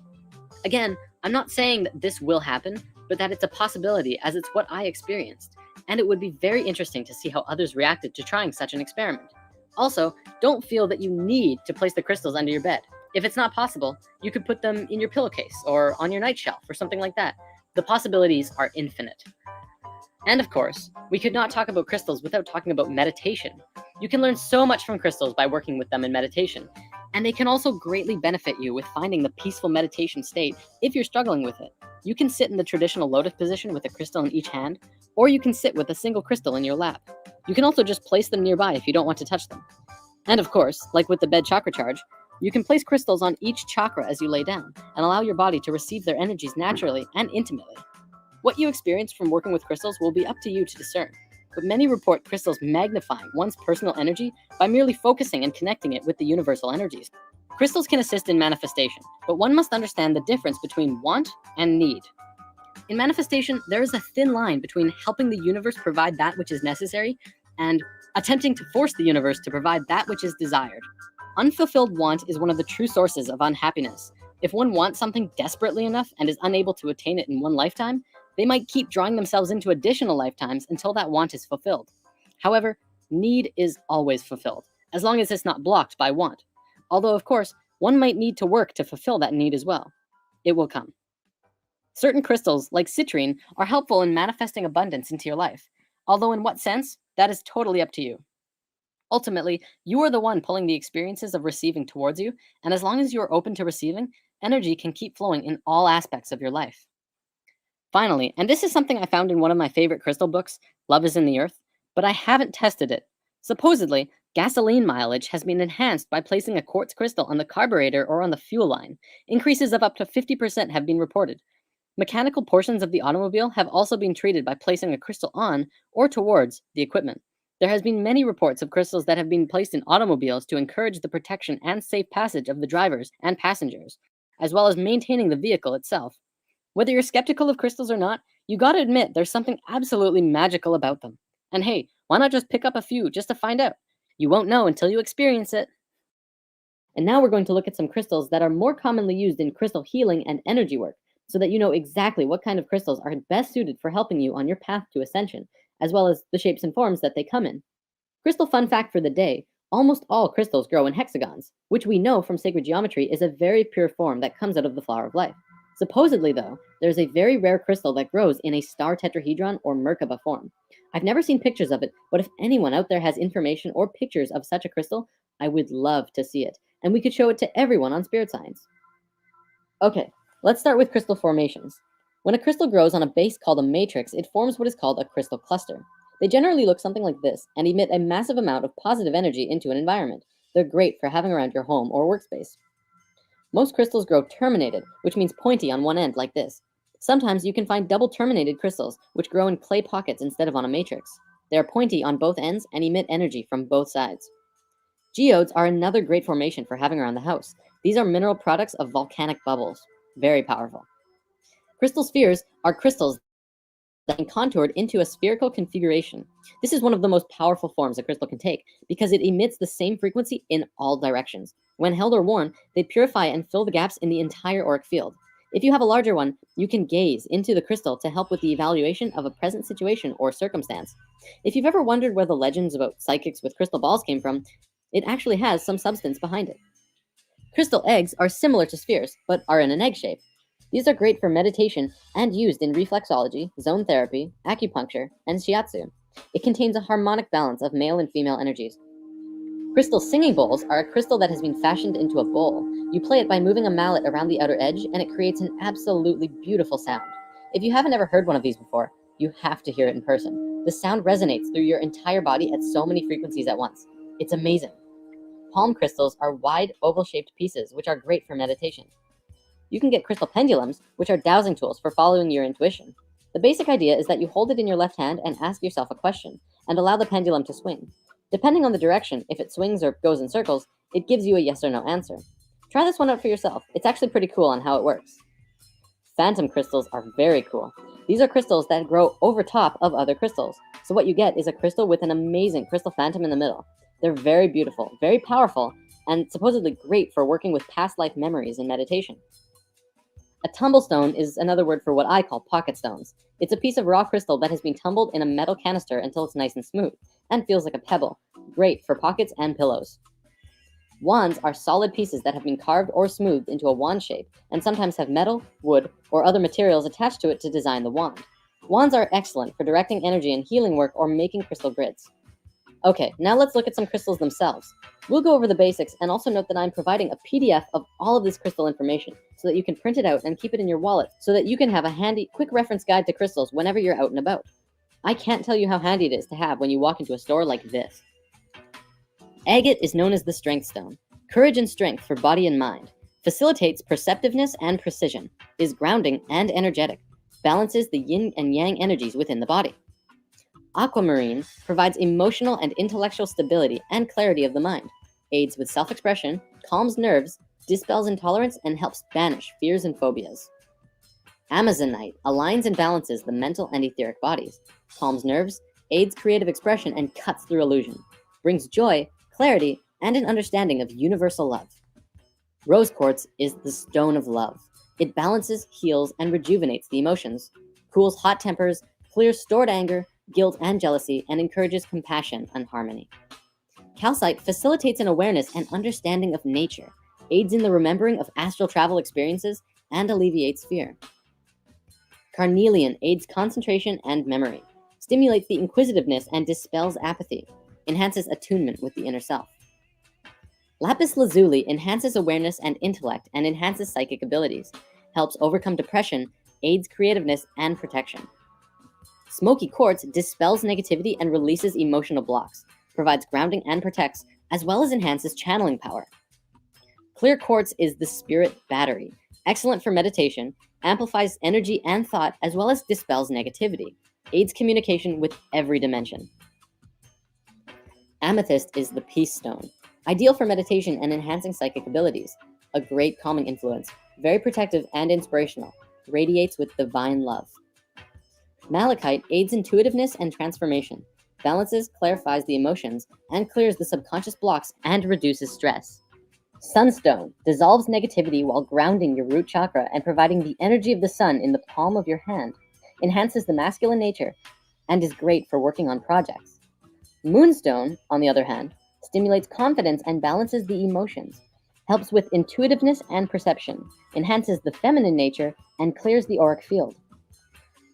Again, I'm not saying that this will happen, but that it's a possibility as it's what I experienced, and it would be very interesting to see how others reacted to trying such an experiment. Also, don't feel that you need to place the crystals under your bed. If it's not possible, you could put them in your pillowcase or on your night shelf or something like that. The possibilities are infinite. And of course, we could not talk about crystals without talking about meditation. You can learn so much from crystals by working with them in meditation, and they can also greatly benefit you with finding the peaceful meditation state if you're struggling with it. You can sit in the traditional lotus position with a crystal in each hand, or you can sit with a single crystal in your lap. You can also just place them nearby if you don't want to touch them. And of course, like with the Bed Chakra Charge, you can place crystals on each chakra as you lay down and allow your body to receive their energies naturally and intimately. What you experience from working with crystals will be up to you to discern, but many report crystals magnifying one's personal energy by merely focusing and connecting it with the universal energies. Crystals can assist in manifestation, but one must understand the difference between want and need. In manifestation, there is a thin line between helping the universe provide that which is necessary and attempting to force the universe to provide that which is desired. Unfulfilled want is one of the true sources of unhappiness. If one wants something desperately enough and is unable to attain it in one lifetime, they might keep drawing themselves into additional lifetimes until that want is fulfilled. However, need is always fulfilled, as long as it's not blocked by want. Although, of course, one might need to work to fulfill that need as well. It will come. Certain crystals, like citrine, are helpful in manifesting abundance into your life. Although in what sense, that is totally up to you. Ultimately, you are the one pulling the experiences of receiving towards you, and as long as you are open to receiving, energy can keep flowing in all aspects of your life. Finally, and this is something I found in one of my favorite crystal books, Love is in the Earth, but I haven't tested it. Supposedly, gasoline mileage has been enhanced by placing a quartz crystal on the carburetor or on the fuel line. Increases of up to 50% have been reported. Mechanical portions of the automobile have also been treated by placing a crystal on or towards the equipment. There has been many reports of crystals that have been placed in automobiles to encourage the protection and safe passage of the drivers and passengers, as well as maintaining the vehicle itself. Whether you're skeptical of crystals or not, you gotta admit there's something absolutely magical about them. And hey, why not just pick up a few just to find out? You won't know until you experience it. And now we're going to look at some crystals that are more commonly used in crystal healing and energy work, so that you know exactly what kind of crystals are best suited for helping you on your path to ascension, as well as the shapes and forms that they come in. Crystal fun fact for the day: almost all crystals grow in hexagons, which we know from sacred geometry is a very pure form that comes out of the flower of life. Supposedly, though, there's a very rare crystal that grows in a star tetrahedron or Merkaba form. I've never seen pictures of it, but if anyone out there has information or pictures of such a crystal, I would love to see it, and we could show it to everyone on Spirit Science. Okay, let's start with crystal formations. When a crystal grows on a base called a matrix, it forms what is called a crystal cluster. They generally look something like this and emit a massive amount of positive energy into an environment. They're great for having around your home or workspace. Most crystals grow terminated, which means pointy on one end like this. Sometimes you can find double terminated crystals, which grow in clay pockets instead of on a matrix. They are pointy on both ends and emit energy from both sides. Geodes are another great formation for having around the house. These are mineral products of volcanic bubbles. Very powerful. Crystal spheres are crystals that are contoured into a spherical configuration. This is one of the most powerful forms a crystal can take because it emits the same frequency in all directions. When held or worn, they purify and fill the gaps in the entire auric field. If you have a larger one, you can gaze into the crystal to help with the evaluation of a present situation or circumstance. If you've ever wondered where the legends about psychics with crystal balls came from, it actually has some substance behind it. Crystal eggs are similar to spheres, but are in an egg shape. These are great for meditation and used in reflexology, zone therapy, acupuncture, and shiatsu. It contains a harmonic balance of male and female energies. Crystal singing bowls are a crystal that has been fashioned into a bowl. You play it by moving a mallet around the outer edge, and it creates an absolutely beautiful sound. If you haven't ever heard one of these before, you have to hear it in person. The sound resonates through your entire body at so many frequencies at once. It's amazing. Palm crystals are wide, oval-shaped pieces, which are great for meditation. You can get crystal pendulums, which are dowsing tools for following your intuition. The basic idea is that you hold it in your left hand and ask yourself a question, and allow the pendulum to swing. Depending on the direction, if it swings or goes in circles, it gives you a yes or no answer. Try this one out for yourself. It's actually pretty cool on how it works. Phantom crystals are very cool. These are crystals that grow over top of other crystals. So what you get is a crystal with an amazing crystal phantom in the middle. They're very beautiful, very powerful, and supposedly great for working with past life memories in meditation. A tumble stone is another word for what I call pocket stones. It's a piece of raw crystal that has been tumbled in a metal canister until it's nice and smooth, and feels like a pebble. Great for pockets and pillows. Wands are solid pieces that have been carved or smoothed into a wand shape, and sometimes have metal, wood, or other materials attached to it to design the wand. Wands are excellent for directing energy and healing work or making crystal grids. Okay, now let's look at some crystals themselves. We'll go over the basics and also note that I'm providing a PDF of all of this crystal information so that you can print it out and keep it in your wallet so that you can have a handy, quick reference guide to crystals whenever you're out and about. I can't tell you how handy it is to have when you walk into a store like this. Agate is known as the strength stone. Courage and strength for body and mind. Facilitates perceptiveness and precision. Is grounding and energetic. Balances the yin and yang energies within the body. Aquamarine provides emotional and intellectual stability and clarity of the mind, aids with self-expression, calms nerves, dispels intolerance, and helps banish fears and phobias. Amazonite aligns and balances the mental and etheric bodies, calms nerves, aids creative expression, and cuts through illusion, brings joy, clarity, and an understanding of universal love. Rose quartz is the stone of love. It balances, heals, and rejuvenates the emotions, cools hot tempers, clears stored anger, guilt, and jealousy, and encourages compassion and harmony. Calcite facilitates an awareness and understanding of nature, aids in the remembering of astral travel experiences, and alleviates fear. Carnelian aids concentration and memory, stimulates the inquisitiveness and dispels apathy, enhances attunement with the inner self. Lapis lazuli enhances awareness and intellect and enhances psychic abilities, helps overcome depression, aids creativeness and protection. Smoky quartz dispels negativity and releases emotional blocks, provides grounding and protects, as well as enhances channeling power. Clear quartz is the spirit battery, excellent for meditation, amplifies energy and thought, as well as dispels negativity, aids communication with every dimension. Amethyst is the peace stone, ideal for meditation and enhancing psychic abilities, a great calming influence, very protective and inspirational, radiates with divine love. Malachite aids intuitiveness and transformation, balances, clarifies the emotions, and clears the subconscious blocks and reduces stress. Sunstone dissolves negativity while grounding your root chakra and providing the energy of the sun in the palm of your hand, enhances the masculine nature, and is great for working on projects. Moonstone, on the other hand, stimulates confidence and balances the emotions, helps with intuitiveness and perception, enhances the feminine nature, and clears the auric field.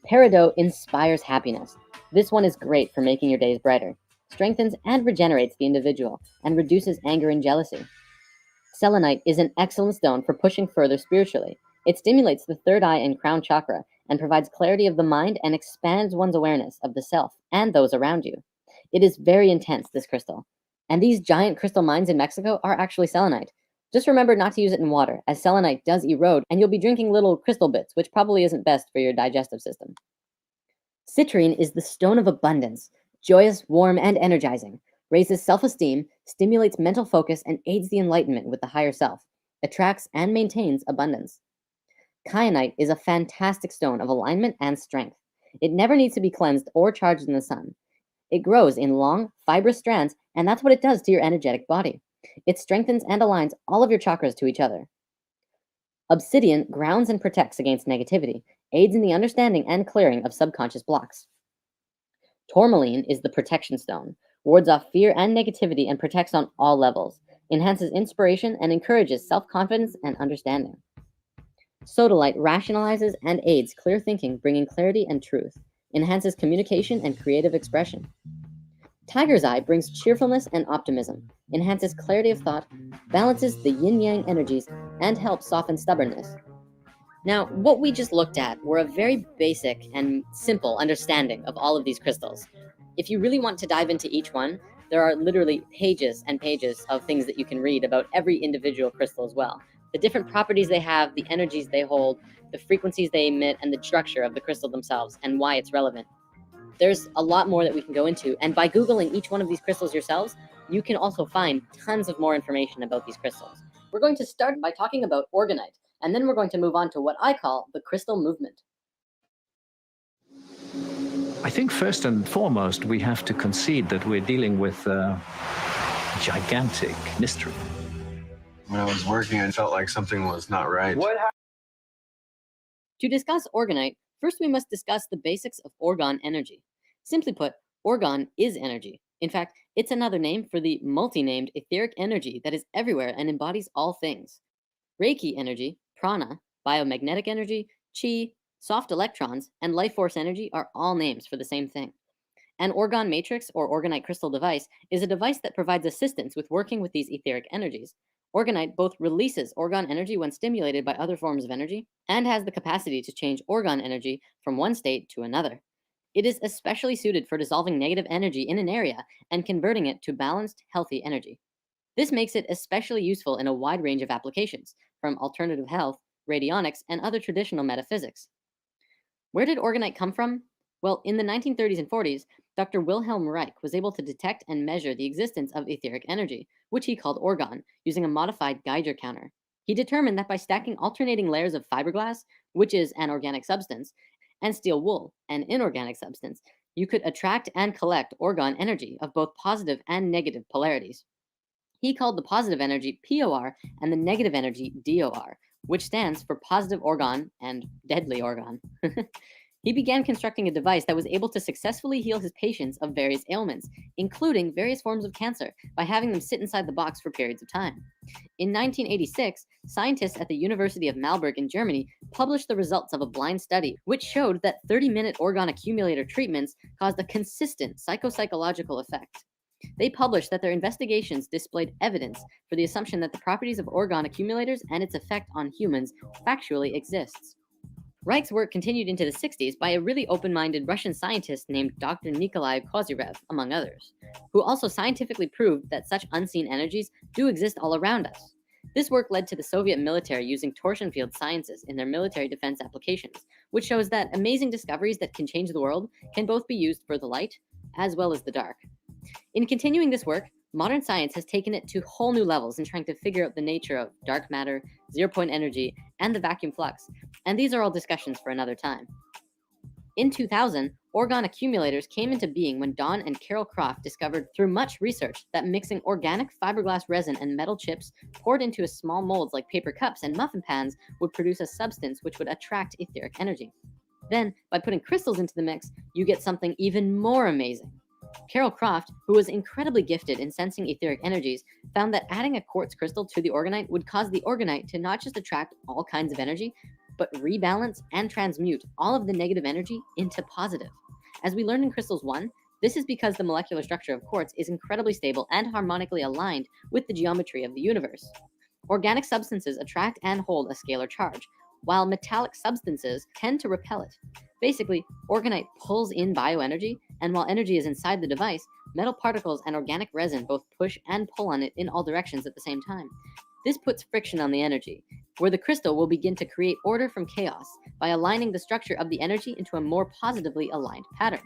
Peridot inspires happiness. This one is great for making your days brighter, strengthens and regenerates the individual, and reduces anger and jealousy. Selenite is an excellent stone for pushing further spiritually. It stimulates the third eye and crown chakra and provides clarity of the mind and expands one's awareness of the self and those around you. It is very intense, this crystal. And these giant crystal mines in Mexico are actually selenite. Just remember not to use it in water, as selenite does erode, and you'll be drinking little crystal bits, which probably isn't best for your digestive system. Citrine is the stone of abundance, joyous, warm, and energizing, raises self-esteem, stimulates mental focus, and aids the enlightenment with the higher self, attracts and maintains abundance. Kyanite is a fantastic stone of alignment and strength. It never needs to be cleansed or charged in the sun. It grows in long, fibrous strands, and that's what it does to your energetic body. It strengthens and aligns all of your chakras to each other. Obsidian grounds and protects against negativity, aids in the understanding and clearing of subconscious blocks. Tourmaline is the protection stone, wards off fear and negativity and protects on all levels, enhances inspiration and encourages self-confidence and understanding. Sodalite rationalizes and aids clear thinking, bringing clarity and truth, enhances communication and creative expression. Tiger's Eye brings cheerfulness and optimism, enhances clarity of thought, balances the yin-yang energies, and helps soften stubbornness. Now, what we just looked at were a very basic and simple understanding of all of these crystals. If you really want to dive into each one, there are literally pages and pages of things that you can read about every individual crystal as well. The different properties they have, the energies they hold, the frequencies they emit, and the structure of the crystal themselves, and why it's relevant. There's a lot more that we can go into, and by Googling each one of these crystals yourselves, you can also find tons of more information about these crystals. We're going to start by talking about Orgonite, and then we're going to move on to what I call the crystal movement. I think first and foremost, we have to concede that we're dealing with a gigantic mystery. When I was working, I felt like something was not right. To discuss Orgonite, first we must discuss the basics of orgone energy. Simply put, orgone is energy. In fact, it's another name for the multi-named etheric energy that is everywhere and embodies all things. Reiki energy, prana, biomagnetic energy, chi, soft electrons, and life force energy are all names for the same thing. An orgone matrix or orgonite crystal device is a device that provides assistance with working with these etheric energies. Orgonite both releases orgone energy when stimulated by other forms of energy and has the capacity to change orgone energy from one state to another. It is especially suited for dissolving negative energy in an area and converting it to balanced, healthy energy. This makes it especially useful in a wide range of applications, from alternative health, radionics, and other traditional metaphysics. Where did Orgonite come from? Well, in the 1930s and 40s, Dr. Wilhelm Reich was able to detect and measure the existence of etheric energy, which he called orgone, using a modified Geiger counter. He determined that by stacking alternating layers of fiberglass, which is an organic substance, and steel wool, an inorganic substance, you could attract and collect orgone energy of both positive and negative polarities. He called the positive energy POR and the negative energy DOR, which stands for positive orgone and deadly orgone. He began constructing a device that was able to successfully heal his patients of various ailments, including various forms of cancer, by having them sit inside the box for periods of time. In 1986, scientists at the University of Marburg in Germany published the results of a blind study, which showed that 30-minute orgone accumulator treatments caused a consistent psychological effect. They published that their investigations displayed evidence for the assumption that the properties of orgone accumulators and its effect on humans factually exists. Reich's work continued into the 60s by a really open-minded Russian scientist named Dr. Nikolai Kozyrev, among others, who also scientifically proved that such unseen energies do exist all around us. This work led to the Soviet military using torsion field sciences in their military defense applications, which shows that amazing discoveries that can change the world can both be used for the light as well as the dark. In continuing this work, modern science has taken it to whole new levels in trying to figure out the nature of dark matter, zero-point energy, and the vacuum flux, and these are all discussions for another time. In 2000, orgone accumulators came into being when Don and Carol Croft discovered through much research that mixing organic fiberglass resin and metal chips poured into small molds like paper cups and muffin pans would produce a substance which would attract etheric energy. Then, by putting crystals into the mix, you get something even more amazing. Carol Croft, who was incredibly gifted in sensing etheric energies, found that adding a quartz crystal to the orgonite would cause the orgonite to not just attract all kinds of energy, but rebalance and transmute all of the negative energy into positive. As we learned in Crystals 1, this is because the molecular structure of quartz is incredibly stable and harmonically aligned with the geometry of the universe. Organic substances attract and hold a scalar charge, while metallic substances tend to repel it. Basically, orgonite pulls in bioenergy, and while energy is inside the device, metal particles and organic resin both push and pull on it in all directions at the same time. This puts friction on the energy, where the crystal will begin to create order from chaos by aligning the structure of the energy into a more positively aligned pattern.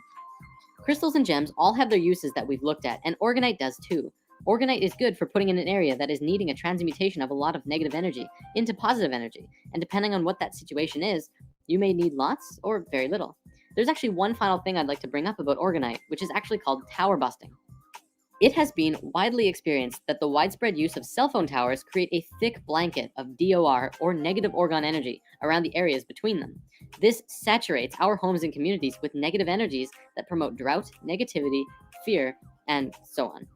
Crystals and gems all have their uses that we've looked at, and orgonite does too. Orgonite is good for putting in an area that is needing a transmutation of a lot of negative energy into positive energy, and depending on what that situation is, you may need lots or very little. There's actually one final thing I'd like to bring up about Orgonite, which is actually called tower busting. It has been widely experienced that the widespread use of cell phone towers create a thick blanket of DOR, or negative orgone energy, around the areas between them. This saturates our homes and communities with negative energies that promote drought, negativity, fear, and so on.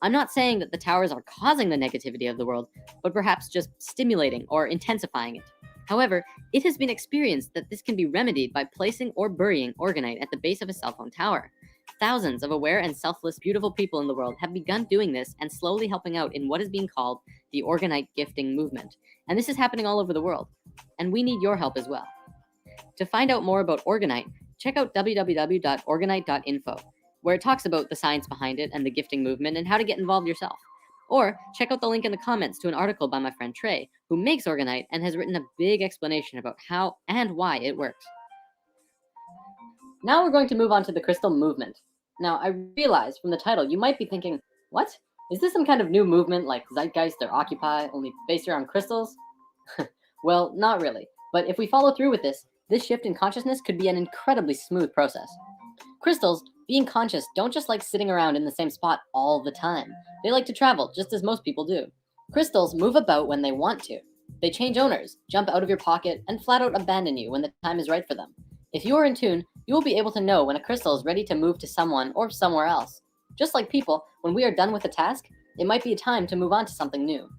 I'm not saying that the towers are causing the negativity of the world, but perhaps just stimulating or intensifying it. However, it has been experienced that this can be remedied by placing or burying Orgonite at the base of a cell phone tower. Thousands of aware and selfless, beautiful people in the world have begun doing this and slowly helping out in what is being called the Orgonite gifting movement. And this is happening all over the world. And we need your help as well. To find out more about Orgonite, check out www.orgonite.info, where it talks about the science behind it and the gifting movement and how to get involved yourself. Or check out the link in the comments to an article by my friend Trey, who makes Orgonite and has written a big explanation about how and why it works. Now we're going to move on to the crystal movement. Now, I realize from the title you might be thinking, what? Is this some kind of new movement like Zeitgeist or Occupy, only based around crystals? Well, not really. But if we follow through with this shift in consciousness could be an incredibly smooth process. Crystals, being conscious, don't just like sitting around in the same spot all the time. They like to travel, just as most people do. Crystals move about when they want to. They change owners, jump out of your pocket, and flat out abandon you when the time is right for them. If you are in tune, you will be able to know when a crystal is ready to move to someone or somewhere else. Just like people, when we are done with a task, it might be a time to move on to something new.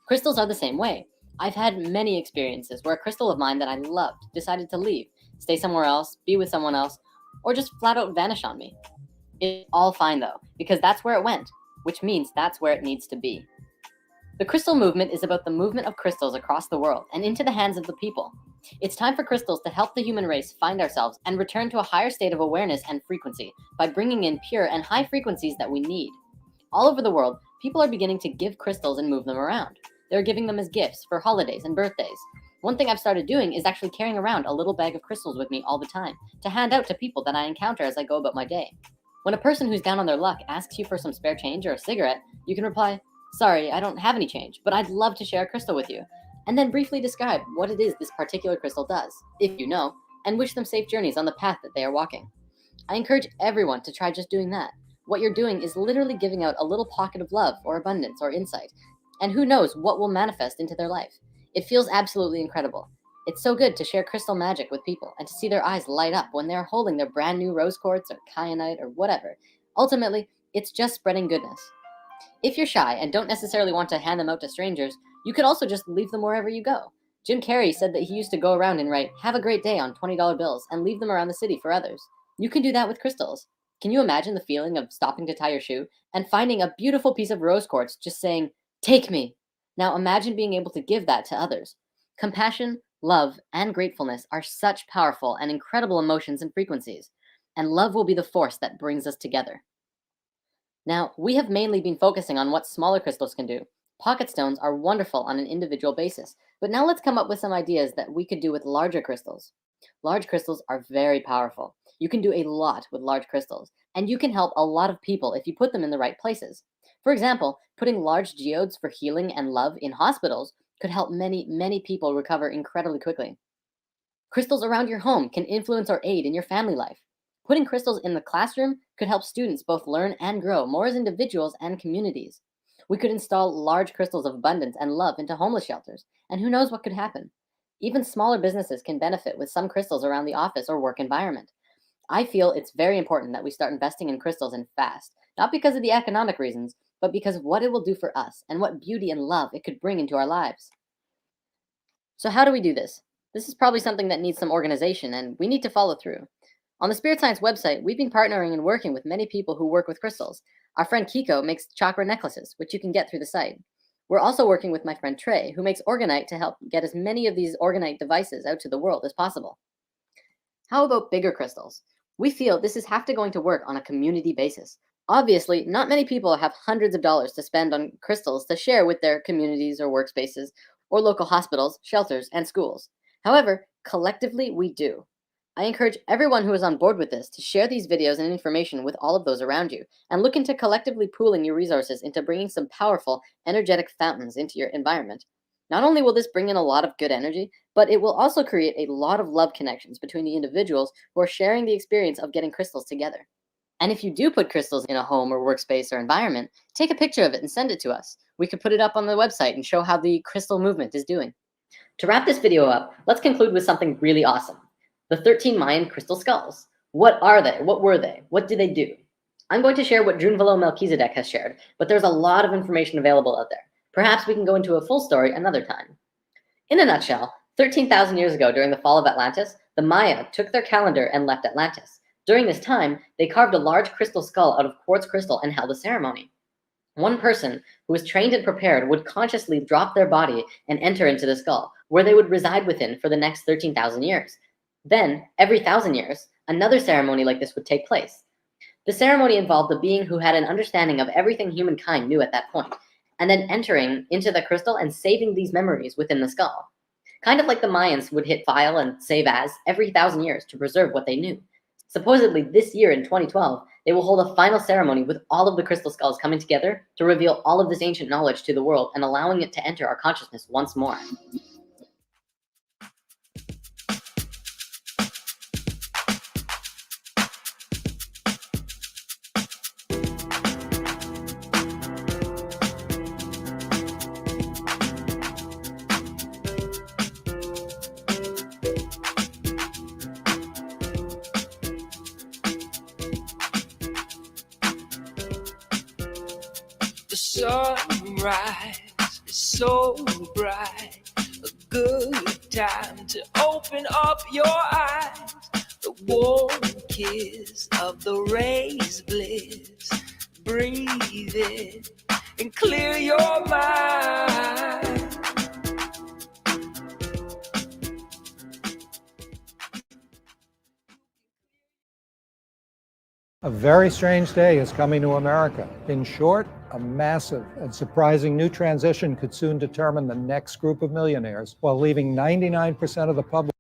Crystals are the same way. I've had many experiences where a crystal of mine that I loved decided to leave, stay somewhere else, be with someone else, or just flat out vanish on me. It's all fine though, because that's where it went, which means that's where it needs to be. The crystal movement is about the movement of crystals across the world and into the hands of the people. It's time for crystals to help the human race find ourselves and return to a higher state of awareness and frequency by bringing in pure and high frequencies that we need. All over the world, people are beginning to give crystals and move them around. They're giving them as gifts for holidays and birthdays. One thing I've started doing is actually carrying around a little bag of crystals with me all the time to hand out to people that I encounter as I go about my day. When a person who's down on their luck asks you for some spare change or a cigarette, you can reply, "Sorry, I don't have any change, but I'd love to share a crystal with you," and then briefly describe what it is this particular crystal does, if you know, and wish them safe journeys on the path that they are walking. I encourage everyone to try just doing that. What you're doing is literally giving out a little pocket of love or abundance or insight, and who knows what will manifest into their life. It feels absolutely incredible. It's so good to share crystal magic with people and to see their eyes light up when they're holding their brand new rose quartz or kyanite or whatever. Ultimately, it's just spreading goodness. If you're shy and don't necessarily want to hand them out to strangers, you could also just leave them wherever you go. Jim Carrey said that he used to go around and write, "Have a great day" on $20 bills and leave them around the city for others. You can do that with crystals. Can you imagine the feeling of stopping to tie your shoe and finding a beautiful piece of rose quartz just saying, "Take me"? Now imagine being able to give that to others. Compassion, love, and gratefulness are such powerful and incredible emotions and frequencies, and love will be the force that brings us together. Now, we have mainly been focusing on what smaller crystals can do. Pocket stones are wonderful on an individual basis, but now let's come up with some ideas that we could do with larger crystals. Large crystals are very powerful. You can do a lot with large crystals, and you can help a lot of people if you put them in the right places. For example, putting large geodes for healing and love in hospitals could help many, many people recover incredibly quickly. Crystals around your home can influence or aid in your family life. Putting crystals in the classroom could help students both learn and grow more as individuals and communities. We could install large crystals of abundance and love into homeless shelters, and who knows what could happen. Even smaller businesses can benefit with some crystals around the office or work environment. I feel it's very important that we start investing in crystals and fast, not because of the economic reasons, but because of what it will do for us and what beauty and love it could bring into our lives. So how do we do this? This is probably something that needs some organization, and we need to follow through. On the Spirit Science website, we've been partnering and working with many people who work with crystals. Our friend Kiko makes chakra necklaces, which you can get through the site. We're also working with my friend Trey, who makes Orgonite to help get as many of these Orgonite devices out to the world as possible. How about bigger crystals? We feel this is going to work on a community basis. Obviously, not many people have hundreds of dollars to spend on crystals to share with their communities or workspaces, or local hospitals, shelters, and schools. However, collectively, we do. I encourage everyone who is on board with this to share these videos and information with all of those around you, and look into collectively pooling your resources into bringing some powerful, energetic fountains into your environment. Not only will this bring in a lot of good energy, but it will also create a lot of love connections between the individuals who are sharing the experience of getting crystals together. And if you do put crystals in a home or workspace or environment, take a picture of it and send it to us. We could put it up on the website and show how the crystal movement is doing. To wrap this video up, let's conclude with something really awesome. The 13 Mayan crystal skulls. What are they? What were they? What do they do? I'm going to share what Drunvalo Melchizedek has shared, but there's a lot of information available out there. Perhaps we can go into a full story another time. In a nutshell, 13,000 years ago during the fall of Atlantis, the Maya took their calendar and left Atlantis. During this time, they carved a large crystal skull out of quartz crystal and held a ceremony. One person who was trained and prepared would consciously drop their body and enter into the skull, where they would reside within for the next 13,000 years. Then, every 1,000 years, another ceremony like this would take place. The ceremony involved a being who had an understanding of everything humankind knew at that point, and then entering into the crystal and saving these memories within the skull. Kind of like the Mayans would hit file and save as every 1,000 years to preserve what they knew. Supposedly this year in 2012, they will hold a final ceremony with all of the crystal skulls coming together to reveal all of this ancient knowledge to the world and allowing it to enter our consciousness once more. The sunrise is so bright, a good time to open up your eyes. The warm kiss of the rays bliss. Breathe in and clear your mind. A very strange day is coming to America. In short, a massive and surprising new transition could soon determine the next group of millionaires, while leaving 99% of the public.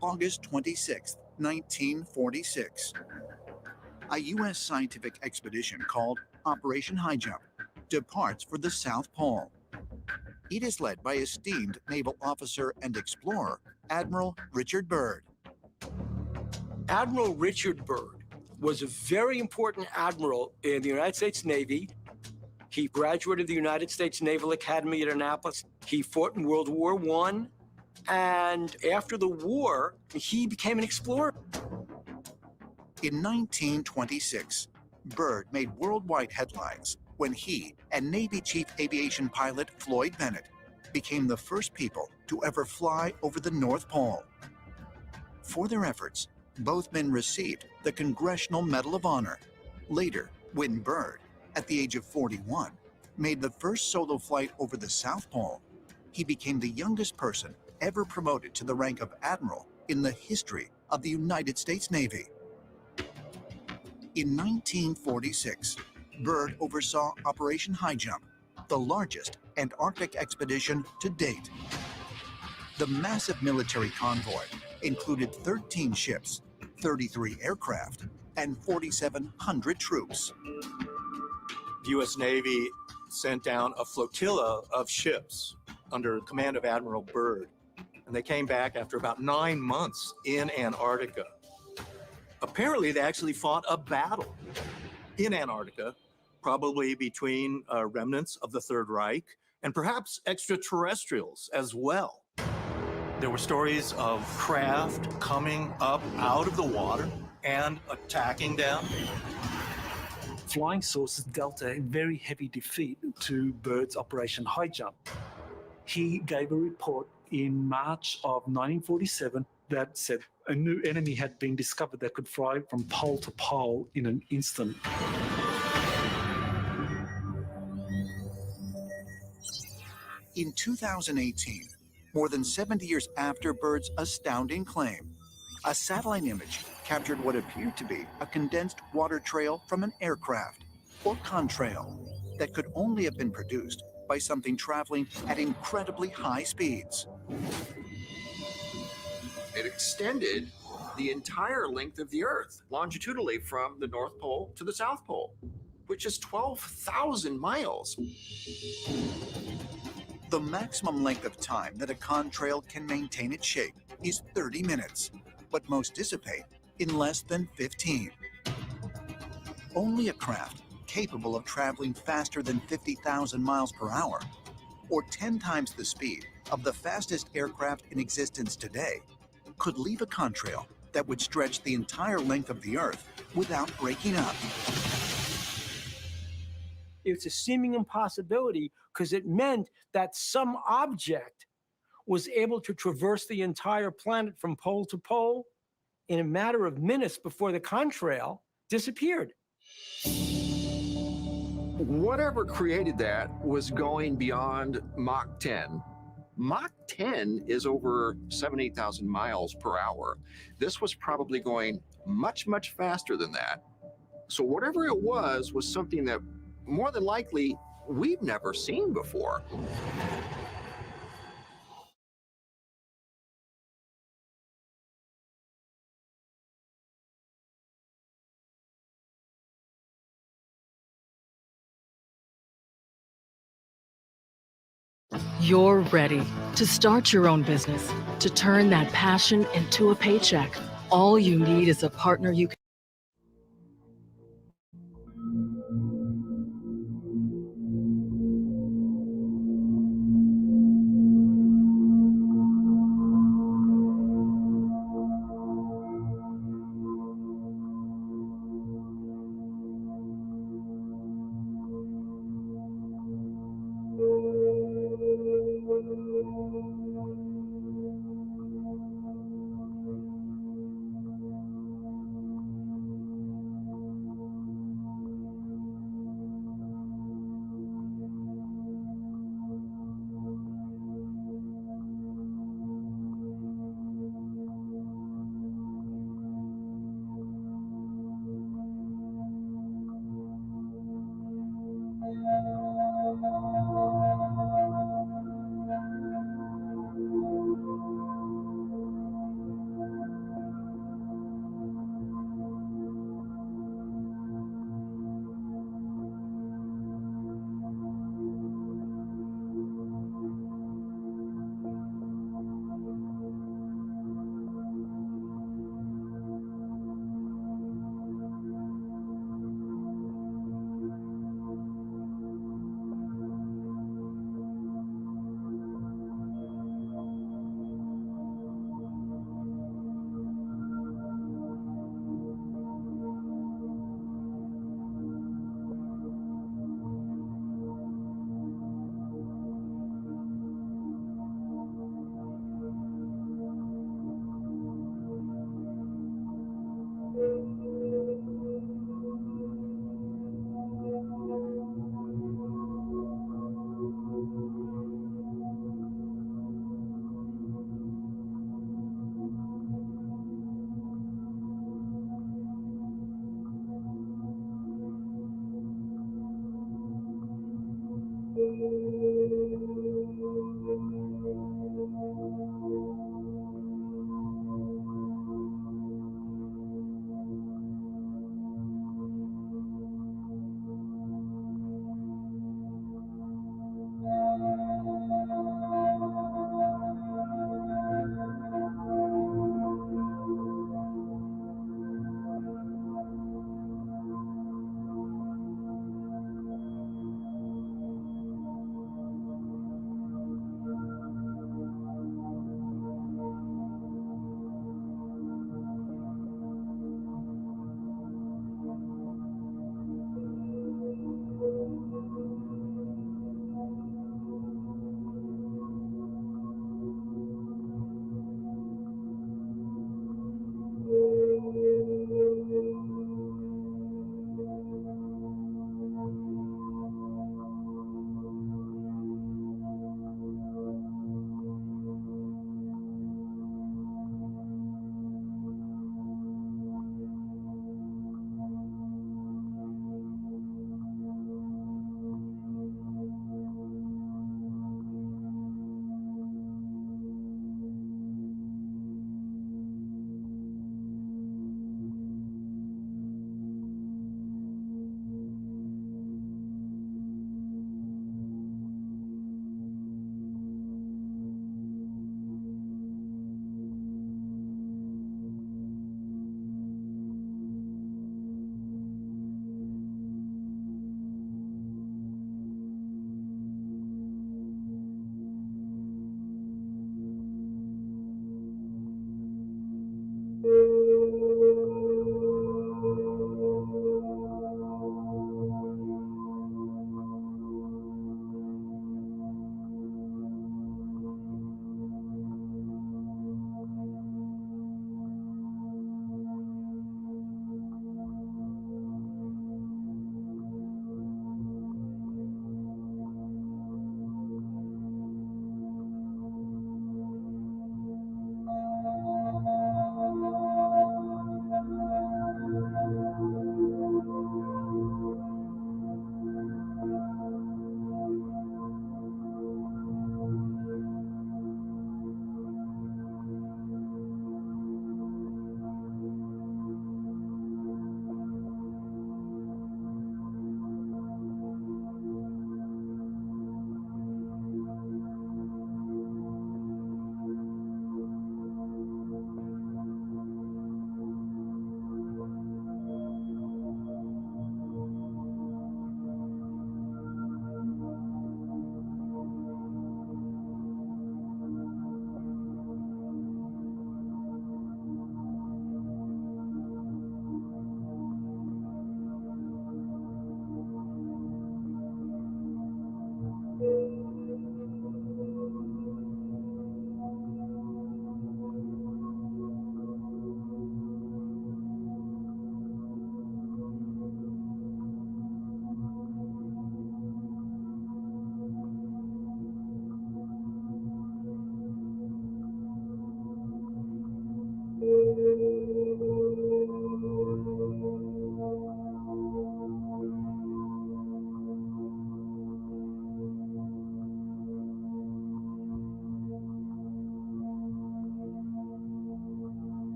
August 26, 1946. A U.S. scientific expedition called Operation High Jump departs for the South Pole. It is led by esteemed naval officer and explorer, Admiral Richard Byrd. Admiral Richard Byrd was a very important admiral in the United States Navy. He graduated the United States Naval Academy at Annapolis. He fought in World War I, and after the war, he became an explorer. In 1926, Byrd made worldwide headlines when he and Navy Chief Aviation Pilot Floyd Bennett became the first people to ever fly over the North Pole. For their efforts, both men received the Congressional Medal of Honor. Later, when Byrd, at the age of 41, made the first solo flight over the South Pole, he became the youngest person ever promoted to the rank of admiral in the history of the United States Navy. In 1946, Byrd oversaw Operation High Jump, the largest Antarctic expedition to date. The massive military convoy included 13 ships, 33 aircraft, and 4,700 troops. The U.S. Navy sent down a flotilla of ships under command of Admiral Byrd, and they came back after about 9 months in Antarctica. Apparently, they actually fought a battle in Antarctica, probably between remnants of the Third Reich and perhaps extraterrestrials as well. There were stories of craft coming up out of the water and attacking them. Flying saucers dealt a very heavy defeat to Byrd's Operation High Jump. He gave a report in March of 1947 that said a new enemy had been discovered that could fly from pole to pole in an instant. In 2018, more than 70 years after Byrd's astounding claim, A satellite image captured what appeared to be a condensed water trail from an aircraft, or contrail, that could only have been produced by something traveling at incredibly high speeds. It extended the entire length of the Earth, longitudinally from the North Pole to the South Pole, which is 12,000 miles. The maximum length of time that a contrail can maintain its shape is 30 minutes, but most dissipate in less than 15. Only a craft capable of traveling faster than 50,000 miles per hour, or 10 times the speed of the fastest aircraft in existence today, could leave a contrail that would stretch the entire length of the Earth without breaking up. It's a seeming impossibility because it meant that some object was able to traverse the entire planet from pole to pole in a matter of minutes before the contrail disappeared. Whatever created that was going beyond Mach 10. Mach 10 is over 8,000 miles per hour. This was probably going much, much faster than that. So whatever it was something that more than likely we've never seen before. You're ready to start your own business, to turn that passion into a paycheck. All you need is a partner you can.